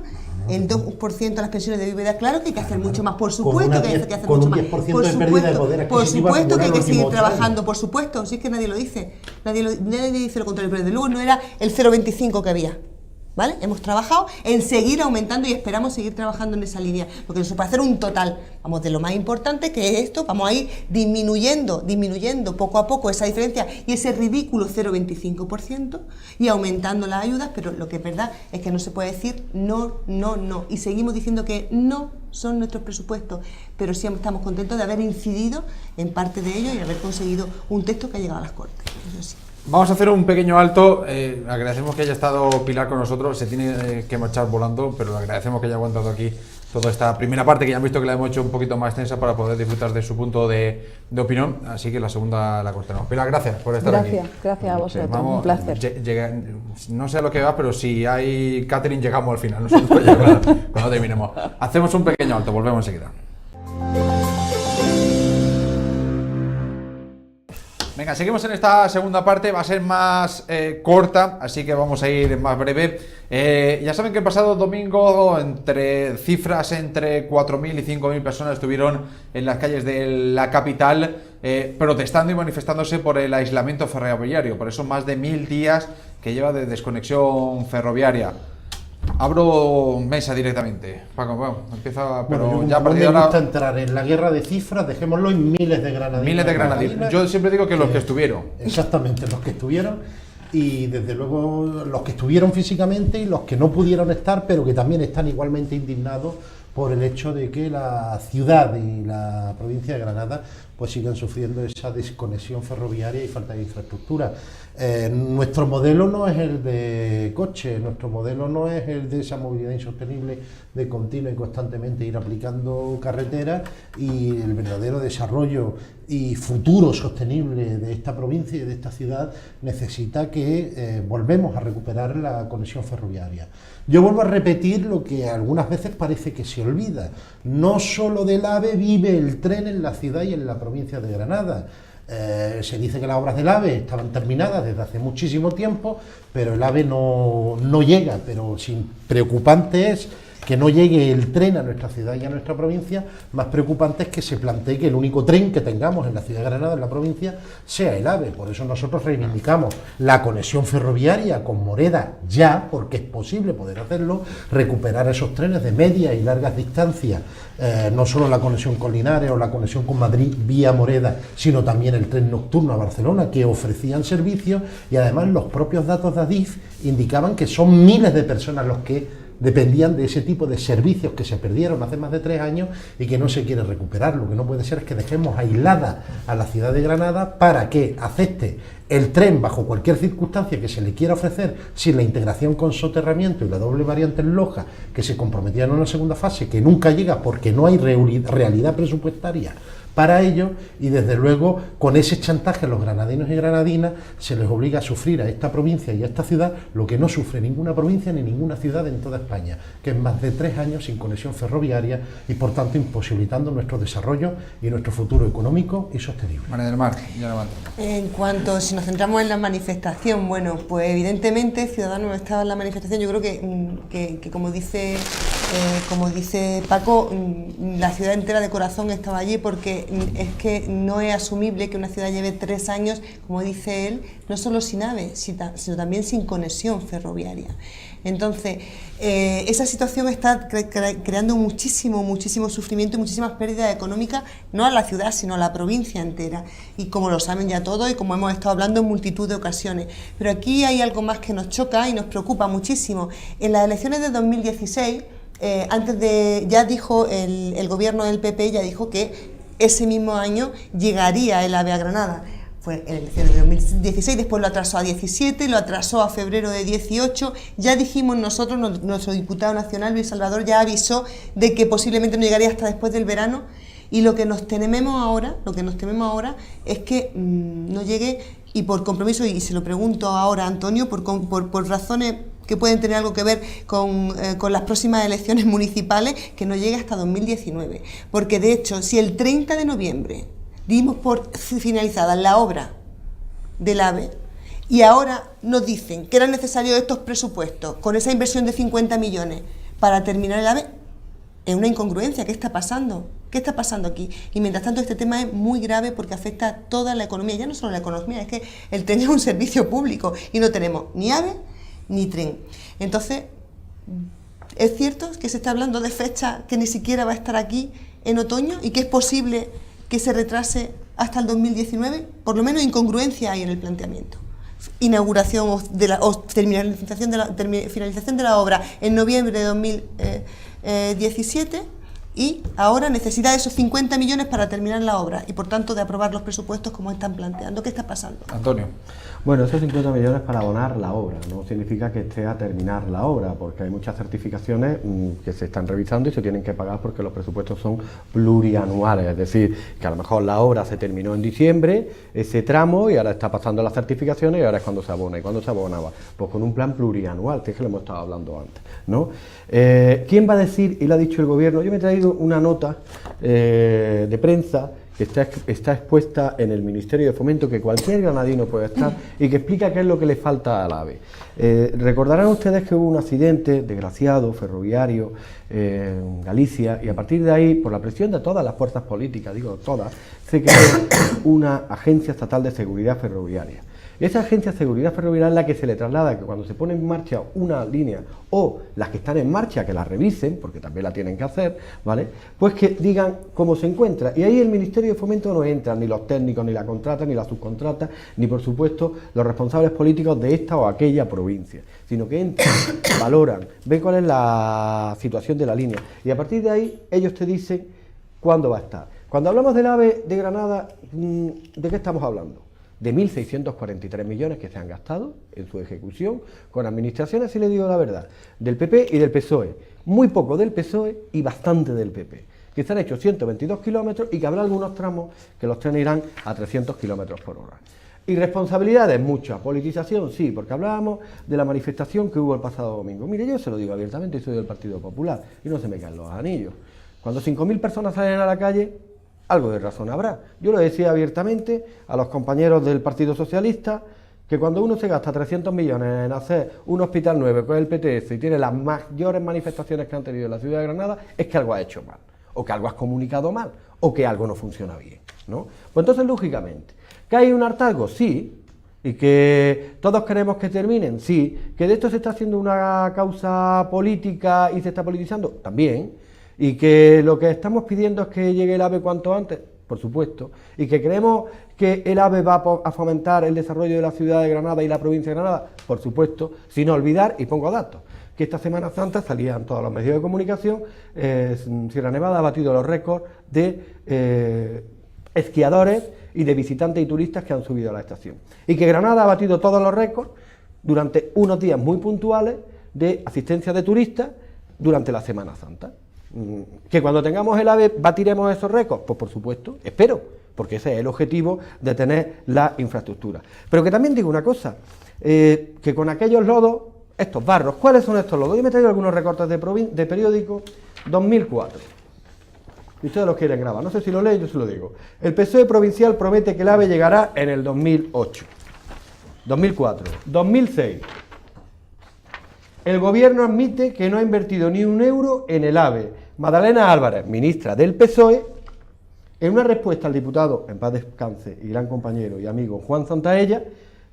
el 2% a las pensiones de viudedad. Claro que hay que hacer mucho más, por supuesto que hay que hacer mucho más. Con un 10% de pérdida de poder Por adquisitivo supuesto que hay que acumulado en los seguir últimos 8 años. trabajando, por supuesto, sí, es que nadie lo dice. Nadie dice lo contrario, pero desde luego no era el 0,25 que había. ¿Vale? Hemos trabajado en seguir aumentando y esperamos seguir trabajando en esa línea, porque eso para hacer un total, vamos, de lo más importante que es esto, vamos a ir disminuyendo poco a poco esa diferencia y ese ridículo 0,25% y aumentando las ayudas, pero lo que es verdad es que no se puede decir no, y seguimos diciendo que no son nuestros presupuestos, pero sí estamos contentos de haber incidido en parte de ello y haber conseguido un texto que ha llegado a las Cortes, eso sí. Vamos a hacer un pequeño alto. Agradecemos que haya estado Pilar con nosotros. Se tiene que marchar volando, pero le agradecemos que haya aguantado aquí toda esta primera parte, que ya han visto que la hemos hecho un poquito más extensa para poder disfrutar de su punto de opinión. Así que la segunda la cortamos. Pilar, gracias por estar aquí. Gracias a vosotros, Vamos, un placer. no sé a lo que va, pero si hay catering llegamos al final. Nosotros ya cuando terminemos. Hacemos un pequeño alto, volvemos enseguida. Venga, seguimos en esta segunda parte, va a ser más corta, así que vamos a ir más breve. Ya saben que el pasado domingo cifras entre 4.000 y 5.000 personas estuvieron en las calles de la capital protestando y manifestándose por el aislamiento ferroviario, por esos más de 1.000 días que lleva de desconexión ferroviaria. Abro mesa directamente. Paco, bueno, empieza, pero Bueno, ya a no partir me de gusta ahora... entrar en la guerra de cifras, dejémoslo en miles de granadinos. Miles de granadinos. Yo siempre digo que los que estuvieron. Exactamente, los que estuvieron, y desde luego los que estuvieron físicamente y los que no pudieron estar, pero que también están igualmente indignados por el hecho de que la ciudad y la provincia de Granada pues sigan sufriendo esa desconexión ferroviaria y falta de infraestructura. Nuestro modelo no es el de coche, nuestro modelo no es el de esa movilidad insostenible de continua y constantemente ir aplicando carreteras, y el verdadero desarrollo y futuro sostenible de esta provincia y de esta ciudad necesita que volvemos a recuperar la conexión ferroviaria. Yo vuelvo a repetir lo que algunas veces parece que se olvida: no solo del AVE vive el tren en la ciudad y en la provincia de Granada. Se dice que las obras del AVE estaban terminadas desde hace muchísimo tiempo, pero el AVE no llega. Pero preocupante es que no llegue el tren a nuestra ciudad y a nuestra provincia. Más preocupante es que se plantee que el único tren que tengamos en la ciudad de Granada, en la provincia, sea el AVE. Por eso nosotros reivindicamos la conexión ferroviaria con Moreda ya, porque es posible poder hacerlo, recuperar esos trenes de media y largas distancias, no solo la conexión con Linares o la conexión con Madrid vía Moreda, sino también el tren nocturno a Barcelona, que ofrecían servicios, y además los propios datos de Adif indicaban que son miles de personas los que dependían de ese tipo de servicios que se perdieron hace más de 3 años y que no se quiere recuperar. Lo que no puede ser es que dejemos aislada a la ciudad de Granada para que acepte el tren bajo cualquier circunstancia que se le quiera ofrecer, sin la integración con soterramiento y la doble variante en Loja, que se comprometía en una segunda fase, que nunca llega porque no hay realidad presupuestaria para ello, y desde luego con ese chantaje a los granadinos y granadinas se les obliga a sufrir a esta provincia y a esta ciudad lo que no sufre ninguna provincia ni ninguna ciudad en toda España, que es más de 3 años sin conexión ferroviaria y por tanto imposibilitando nuestro desarrollo y nuestro futuro económico y sostenible. María del Mar, ya levanto. En cuanto, si nos centramos en la manifestación, bueno, pues evidentemente Ciudadanos estaba en la manifestación. Yo creo que como dice como dice Paco, la ciudad entera de corazón estaba allí, porque es que no es asumible que una ciudad lleve 3 años, como dice él, no solo sin AVE, sino también sin conexión ferroviaria. Entonces, esa situación está creando muchísimo sufrimiento y muchísimas pérdidas económicas, no a la ciudad, sino a la provincia entera. Y como lo saben ya todos y como hemos estado hablando en multitud de ocasiones. Pero aquí hay algo más que nos choca y nos preocupa muchísimo. En las elecciones de 2016, ya dijo el gobierno del PP, ya dijo que ese mismo año llegaría el AVE a Granada. Fue en elecciones de 2016, después lo atrasó a 17, lo atrasó a febrero de 18, ya dijimos nosotros, nuestro diputado nacional Luis Salvador ya avisó de que posiblemente no llegaría hasta después del verano, y lo que nos tememos ahora es que no llegue, y por compromiso, y se lo pregunto ahora a Antonio, por razones que pueden tener algo que ver con las próximas elecciones municipales, que no llegue hasta 2019, porque de hecho, si el 30 de noviembre dimos por finalizada la obra del AVE y ahora nos dicen que eran necesarios estos presupuestos con esa inversión de 50 millones para terminar el AVE, es una incongruencia. ¿Qué está pasando? ¿Qué está pasando aquí? Y mientras tanto este tema es muy grave porque afecta a toda la economía, ya no solo la economía, es que el tren es un servicio público y no tenemos ni AVE ni tren. Entonces, es cierto que se está hablando de fecha que ni siquiera va a estar aquí en otoño y que es posible que se retrase hasta el 2019, por lo menos incongruencia hay en el planteamiento. Inauguración o finalización de la obra en noviembre de 2017 y ahora necesidad de esos 50 millones para terminar la obra y por tanto de aprobar los presupuestos como están planteando. ¿Qué está pasando? Antonio. Bueno, esos 50 millones para abonar la obra, no significa que esté a terminar la obra, porque hay muchas certificaciones que se están revisando y se tienen que pagar porque los presupuestos son plurianuales, es decir, que a lo mejor la obra se terminó en diciembre, ese tramo, y ahora está pasando las certificaciones y ahora es cuando se abona. ¿Y cuándo se abonaba? Pues con un plan plurianual, que es que lo hemos estado hablando antes, ¿no? ¿Quién va a decir, y lo ha dicho el gobierno? Yo me he traído una nota de prensa que está expuesta en el Ministerio de Fomento, que cualquier granadino puede estar, y que explica qué es lo que le falta al AVE. Recordarán ustedes que hubo un accidente desgraciado, ferroviario, en Galicia, y a partir de ahí, por la presión de todas las fuerzas políticas, digo todas, se creó una Agencia Estatal de Seguridad Ferroviaria. Esa Agencia de Seguridad Ferroviaria es la que se le traslada que cuando se pone en marcha una línea, o las que están en marcha, que la revisen, porque también la tienen que hacer, ¿vale? Pues que digan cómo se encuentra. Y ahí el Ministerio de Fomento no entra, ni los técnicos, ni la contrata, ni la subcontrata, ni por supuesto los responsables políticos de esta o aquella provincia, sino que entran, valoran, ven cuál es la situación de la línea, y a partir de ahí ellos te dicen cuándo va a estar. Cuando hablamos del AVE de Granada, ¿de qué estamos hablando? De 1.643 millones que se han gastado en su ejecución con administraciones, si le digo la verdad, del PP y del PSOE. Muy poco del PSOE y bastante del PP. Que se han hecho 122 kilómetros y que habrá algunos tramos que los trenes irán a 300 kilómetros por hora. Irresponsabilidades, mucha. Politización, sí, porque hablábamos de la manifestación que hubo el pasado domingo. Mire, yo se lo digo abiertamente, soy del Partido Popular y no se me caen los anillos. Cuando 5.000 personas salen a la calle, algo de razón habrá. Yo lo decía abiertamente a los compañeros del Partido Socialista, que cuando uno se gasta 300 millones en hacer un hospital nuevo con el PTS y tiene las mayores manifestaciones que han tenido en la ciudad de Granada, es que algo ha hecho mal, o que algo has comunicado mal, o que algo no funciona bien, ¿no? Pues entonces, lógicamente, ¿que hay un hartazgo? Sí. Y que todos queremos que terminen, sí. Que de esto se está haciendo una causa política y se está politizando, también. Y que lo que estamos pidiendo es que llegue el AVE cuanto antes, por supuesto, y que creemos que el AVE va a fomentar el desarrollo de la ciudad de Granada y la provincia de Granada, por supuesto, sin olvidar, y pongo datos, que esta Semana Santa salían todos los medios de comunicación, Sierra Nevada ha batido los récords de esquiadores y de visitantes y turistas que han subido a la estación, y que Granada ha batido todos los récords durante unos días muy puntuales de asistencia de turistas durante la Semana Santa. ¿Que cuando tengamos el AVE batiremos esos récords? Pues por supuesto, espero, porque ese es el objetivo de tener la infraestructura. Pero que también digo una cosa, que con aquellos lodos, estos barros, ¿cuáles son estos lodos? Yo me he traído algunos recortes de periódico 2004. Y ustedes los quieren grabar, no sé si lo leen, yo se lo digo. El PSOE provincial promete que el AVE llegará en el 2008, 2004, 2006. El gobierno admite que no ha invertido ni un euro en el AVE. Magdalena Álvarez, ministra del PSOE, en una respuesta al diputado, en paz descanse, y gran compañero y amigo Juan Santaella,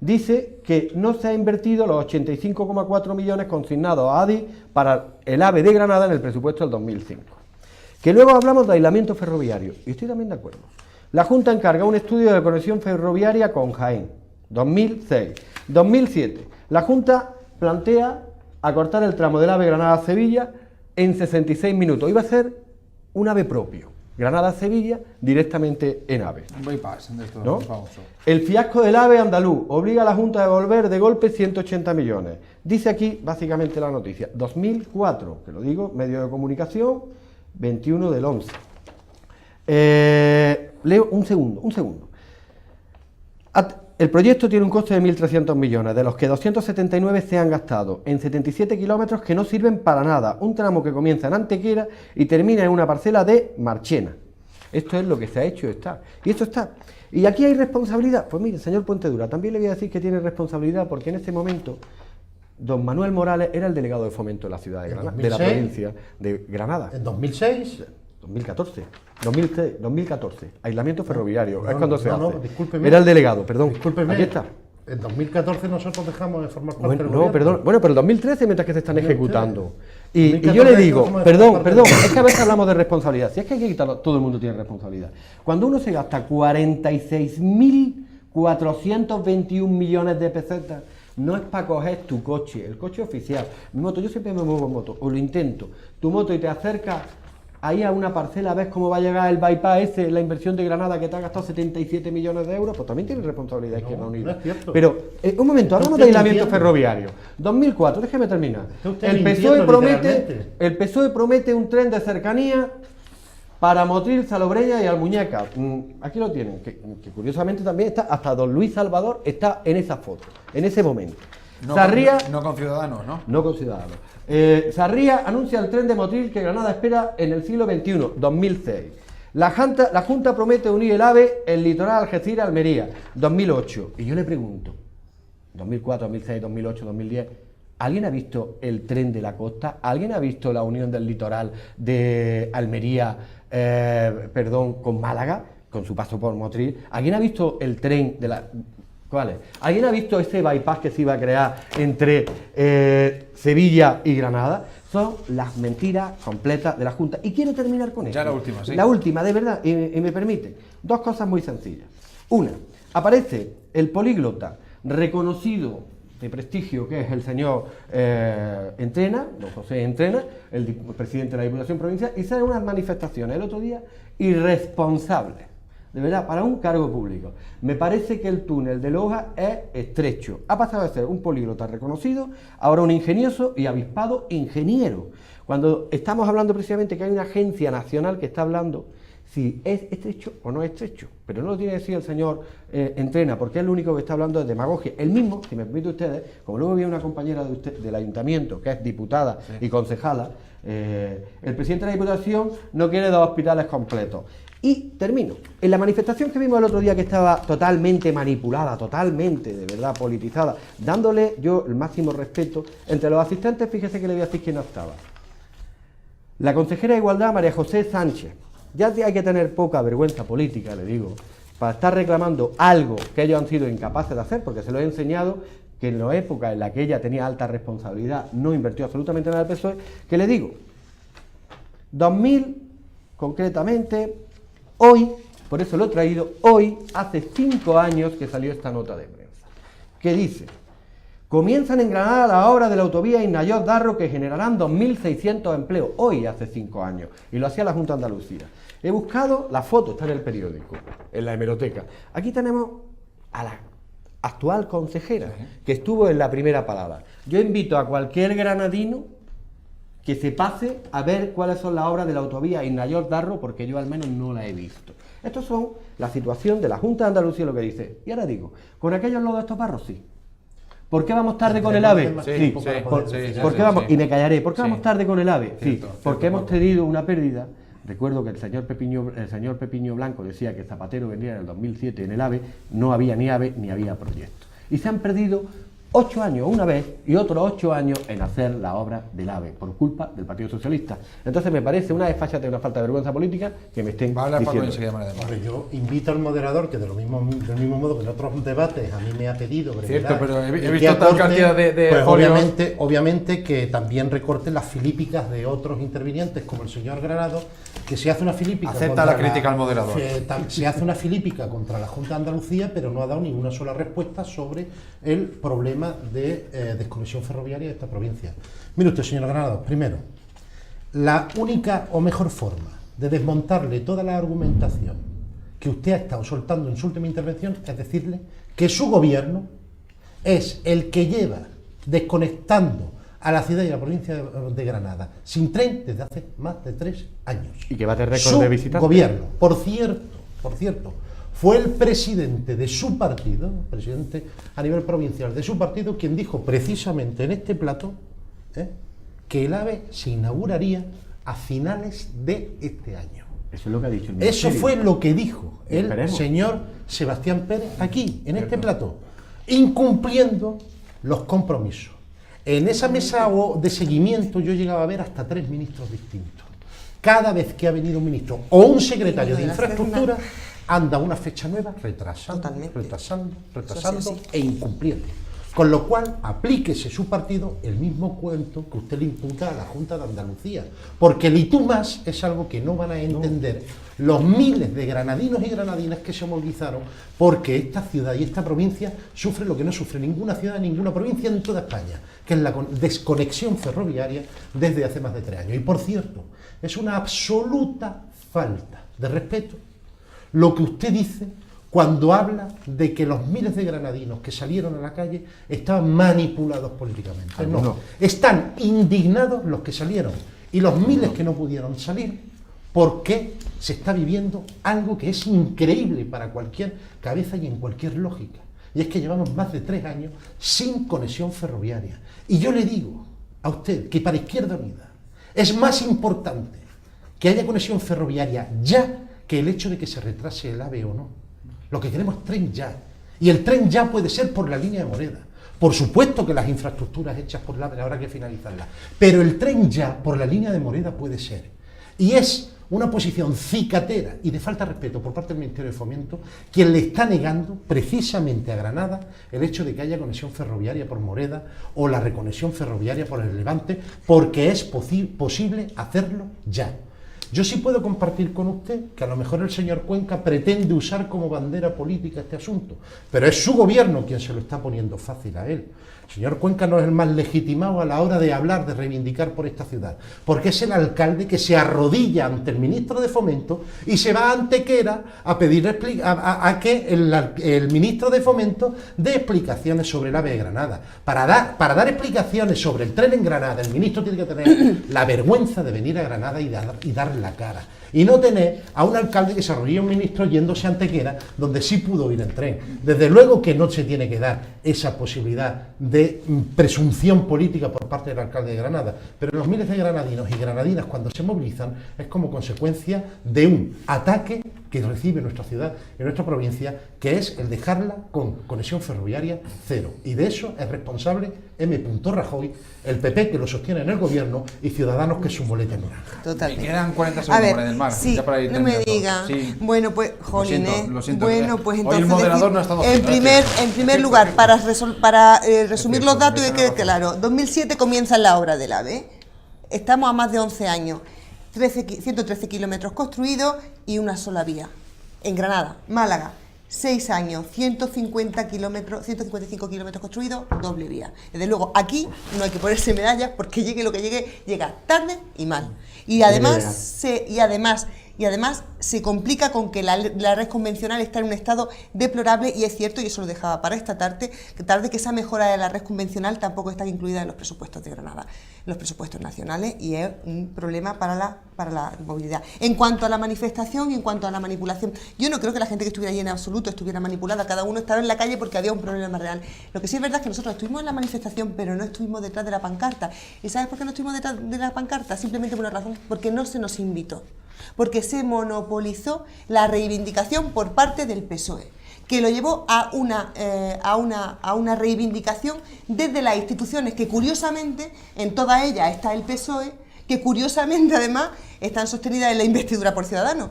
dice que no se ha invertido los 85,4 millones consignados a ADI para el AVE de Granada en el presupuesto del 2005. Que luego hablamos de aislamiento ferroviario, y estoy también de acuerdo. La Junta encarga un estudio de conexión ferroviaria con Jaén, 2006. 2007, la Junta plantea acortar el tramo del AVE Granada-Sevilla en 66 minutos. Iba a ser un AVE propio. Granada-Sevilla directamente en AVE. Un bypass de estos ¿No? famosos. El fiasco del AVE andaluz obliga a la Junta a devolver de golpe 180 millones. Dice aquí básicamente la noticia. 2004, que lo digo, medio de comunicación, 21 del 11. Leo un segundo. El proyecto tiene un coste de 1.300 millones, de los que 279 se han gastado en 77 kilómetros que no sirven para nada, un tramo que comienza en Antequera y termina en una parcela de Marchena. Esto es lo que se ha hecho, está. Y esto está. ¿Y aquí hay responsabilidad? Pues mire, señor Puentedura, también le voy a decir que tiene responsabilidad porque en este momento don Manuel Morales era el delegado de fomento de la ciudad de Granada, de la provincia de Granada. ¿En 2006? 2014, 2014, aislamiento ferroviario, es cuando se hace. Discúlpeme. Era el delegado, perdón. Discúlpeme. Aquí está. En 2014 nosotros dejamos de formar parte Bueno, del no, gobierno. perdón. Bueno, pero el 2013 mientras que se están 2013. ejecutando. Y 2014 yo le digo, dejamos de formar parte perdón, del es que a veces hablamos de responsabilidad. Si es que hay que quitarlo, todo el mundo tiene responsabilidad. Cuando uno se gasta 46.421 millones de pesetas, no es para coger tu coche, el coche oficial. Mi moto, yo siempre me muevo en moto, o lo intento. Tu moto y te acercas ahí a una parcela, ves cómo va a llegar el bypass ese, la inversión de Granada que te ha gastado 77 millones de euros, pues también tiene responsabilidad Izquierda Unida. no es cierto. Pero, un momento, hablamos de Está usted aislamiento mintiendo. ferroviario. 2004, déjeme terminar. Está usted El mintiendo, literalmente. PSOE promete un tren de cercanía para Motril, Salobreña y Almuñécar. Aquí lo tienen, que curiosamente también está, hasta don Luis Salvador está en esa foto, en ese momento. No, Sarria, no con Ciudadanos, ¿no? no con Ciudadanos. Sarria anuncia el tren de Motril que Granada espera en el siglo XXI, 2006. La Junta promete unir el AVE, el litoral Algeciras-Almería, 2008. Y yo le pregunto, 2004, 2006, 2008, 2010, ¿alguien ha visto el tren de la costa? ¿Alguien ha visto la unión del litoral de Almería, con Málaga, con su paso por Motril? ¿Alguien ha visto el tren de la... ¿Cuál es? ¿Alguien ha visto ese bypass que se iba a crear entre Sevilla y Granada? Son las mentiras completas de la Junta. Y quiero terminar con esto. Ya la última, sí. La última, de verdad, y me permite. Dos cosas muy sencillas. Una, aparece el políglota reconocido de prestigio que es el señor Entrena, don José Entrena, el presidente de la Diputación Provincial, y salen unas manifestaciones el otro día irresponsables. De verdad, para un cargo público. Me parece que el túnel de Loja es estrecho. Ha pasado de ser un políglota reconocido, ahora un ingenioso y avispado ingeniero. Cuando estamos hablando precisamente que hay una agencia nacional que está hablando si es estrecho o no es estrecho. Pero no lo tiene que decir el señor Entrena, porque es el único que está hablando de demagogia. El mismo, si me permite ustedes, como luego había una compañera de usted, del ayuntamiento, que es diputada y concejala, el presidente de la Diputación no quiere 2 hospitales completos. Y termino. En la manifestación que vimos el otro día, que estaba totalmente manipulada, totalmente, de verdad, politizada, dándole yo el máximo respeto, entre los asistentes, fíjese que le voy a decir quién no estaba. La consejera de Igualdad, María José Sánchez. Ya hay que tener poca vergüenza política, le digo, para estar reclamando algo que ellos han sido incapaces de hacer, porque se lo he enseñado, que en la época en la que ella tenía alta responsabilidad no invirtió absolutamente nada al PSOE, que le digo, 2000, concretamente, hoy, por eso lo he traído, hoy, hace 5 años que salió esta nota de prensa, que dice: comienzan en Granada la obra de la autovía Innayoz-Darro que generarán 2.600 empleos, hoy hace 5 años, y lo hacía la Junta de Andalucía. He buscado, la foto está en el periódico, en la hemeroteca. Aquí tenemos a la actual consejera, que estuvo en la primera palabra. Yo invito a cualquier granadino que se pase a ver cuáles son las obras de la autovía Innayoz-Darro, porque yo al menos no la he visto. Estos son la situación de la Junta de Andalucía, lo que dice. Y ahora digo, ¿con aquellos lodos estos barros? Sí. ¿Por qué vamos tarde con el AVE? Sí, ¿Por qué vamos? sí. Y me callaré. ¿Por qué vamos tarde con el AVE? Sí, Cierto, porque cierto, hemos Paco. tenido una pérdida. Recuerdo que el señor Pepiño Blanco decía que Zapatero vendría en el 2007 en el AVE, no había ni AVE ni había proyecto. Y se han perdido 8 años una vez y otros 8 años en hacer la obra del AVE por culpa del Partido Socialista. Entonces me parece una desfachatez, una falta de vergüenza política que me estén diciendo. Hombre, yo invito al moderador que del mismo modo que en otros debates a mí me ha pedido brevedad, cierto, pero he visto tal cantidad de pues folios. obviamente que también recorte las filípicas de otros intervinientes como el señor Granado, que se hace una filípica Acepta la crítica al moderador. se hace una filípica contra la Junta de Andalucía, pero no ha dado ninguna sola respuesta sobre el problema de desconexión ferroviaria de esta provincia. Mire usted, señor Granado, primero, la única o mejor forma de desmontarle toda la argumentación que usted ha estado soltando en su última intervención es decirle que su gobierno es el que lleva desconectando a la ciudad y a la provincia de Granada sin tren desde hace más de 3 años. Y que va a tener récord de visitantes. Su gobierno, por cierto, fue el presidente de su partido, presidente a nivel provincial de su partido, quien dijo precisamente en este plato que el AVE se inauguraría a finales de este año. Eso es lo que ha dicho el Eso ministerio. fue lo que dijo el señor Sebastián Pérez aquí, en este plato, incumpliendo los compromisos. En esa mesa de seguimiento yo llegaba a ver hasta 3 ministros distintos. Cada vez que ha venido un ministro o un secretario de infraestructura, anda una fecha nueva retrasando e incumpliendo. Con lo cual, aplíquese su partido el mismo cuento que usted le imputa a la Junta de Andalucía. Porque el y tú más es algo que no van a entender los miles de granadinos y granadinas que se movilizaron, porque esta ciudad y esta provincia sufre lo que no sufre ninguna ciudad, ninguna provincia en toda España, que es la desconexión ferroviaria desde hace más de 3 años. Y por cierto, es una absoluta falta de respeto lo que usted dice cuando habla de que los miles de granadinos que salieron a la calle estaban manipulados políticamente. No, están indignados los que salieron y los miles que no pudieron salir, porque se está viviendo algo que es increíble para cualquier cabeza y en cualquier lógica. Y es que llevamos más de 3 años sin conexión ferroviaria. Y yo le digo a usted que para Izquierda Unida es más importante que haya conexión ferroviaria ya que el hecho de que se retrase el AVE o no. Lo que queremos es tren ya. Y el tren ya puede ser por la línea de Moreda. Por supuesto que las infraestructuras hechas por la AVE habrá que finalizarlas. Pero el tren ya por la línea de Moreda puede ser. Y es una posición cicatera y de falta de respeto por parte del Ministerio de Fomento quien le está negando precisamente a Granada el hecho de que haya conexión ferroviaria por Moreda o la reconexión ferroviaria por el Levante, porque es posible hacerlo ya. Yo sí puedo compartir con usted que a lo mejor el señor Cuenca pretende usar como bandera política este asunto, pero es su gobierno quien se lo está poniendo fácil a él. El señor Cuenca no es el más legitimado a la hora de hablar, de reivindicar por esta ciudad, porque es el alcalde que se arrodilla ante el ministro de Fomento y se va a Antequera a pedir a que el ministro de Fomento dé explicaciones sobre el AVE de Granada. Para dar explicaciones sobre el tren en Granada, el ministro tiene que tener la vergüenza de venir a Granada y dar la cara. Y no tener a un alcalde que se arrodilla a un ministro yéndose a Antequera, donde sí pudo ir en tren. Desde luego que no se tiene que dar esa posibilidad de presunción política por parte del alcalde de Granada, pero los miles de granadinos y granadinas cuando se movilizan es como consecuencia de un ataque que recibe nuestra ciudad y nuestra provincia, que es el dejarla con conexión ferroviaria cero. Y de eso es responsable M. Rajoy, el PP que lo sostiene en el gobierno y Ciudadanos que es su boleta naranja. Totalmente. Me quedan 40 segundos, María del Mar. Sí, ya para ir no me terminando. diga. Sí. Bueno, pues, jolín, Lo siento. Bueno, pues Hoy entonces el moderador decir, no ha estado en primer lugar, para resumir los datos y que quede claro, 2007 comienza la obra del AVE. Estamos a más de 11 años. 113 kilómetros construidos y una sola vía. En Granada, Málaga, 6 años, 155 kilómetros construidos, doble vía. Desde luego, aquí no hay que ponerse medallas porque llegue lo que llegue, llega tarde y mal. Y además se complica con que la red convencional está en un estado deplorable, y es cierto, y eso lo dejaba para esta tarde, que esa mejora de la red convencional tampoco está incluida en los presupuestos de Granada, en los presupuestos nacionales, y es un problema para la movilidad. En cuanto a la manifestación y en cuanto a la manipulación, yo no creo que la gente que estuviera allí en absoluto estuviera manipulada, cada uno estaba en la calle porque había un problema real. Lo que sí es verdad es que nosotros estuvimos en la manifestación, pero no estuvimos detrás de la pancarta. ¿Y sabes por qué no estuvimos detrás de la pancarta? Simplemente por una razón, porque no se nos invitó, porque se monopolizó la reivindicación por parte del PSOE, que lo llevó a una reivindicación desde las instituciones, que curiosamente en todas ellas está el PSOE, que curiosamente además están sostenidas en la investidura por Ciudadanos.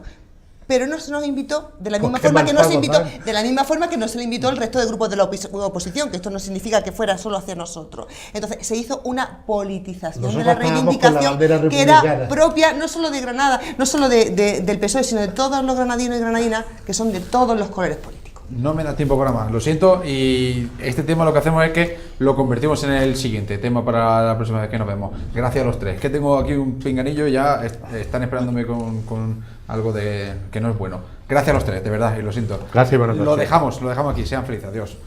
Pero no se nos invitó de la misma forma que no se invitó, de la misma forma que no se le invitó al resto de grupos de la oposición, que esto no significa que fuera solo hacia nosotros. Entonces se hizo una politización de la reivindicación que era propia no solo de Granada, no solo del PSOE, sino de todos los granadinos y granadinas, que son de todos los colores políticos. No me da tiempo para más, lo siento, y este tema lo que hacemos es que lo convertimos en el siguiente tema para la próxima vez que nos vemos. Gracias a los tres, que tengo aquí un pinganillo y ya están esperándome con algo que no es bueno. Gracias a los tres, de verdad, y lo siento. Gracias y buenas noches. Lo dejamos aquí, sean felices, adiós.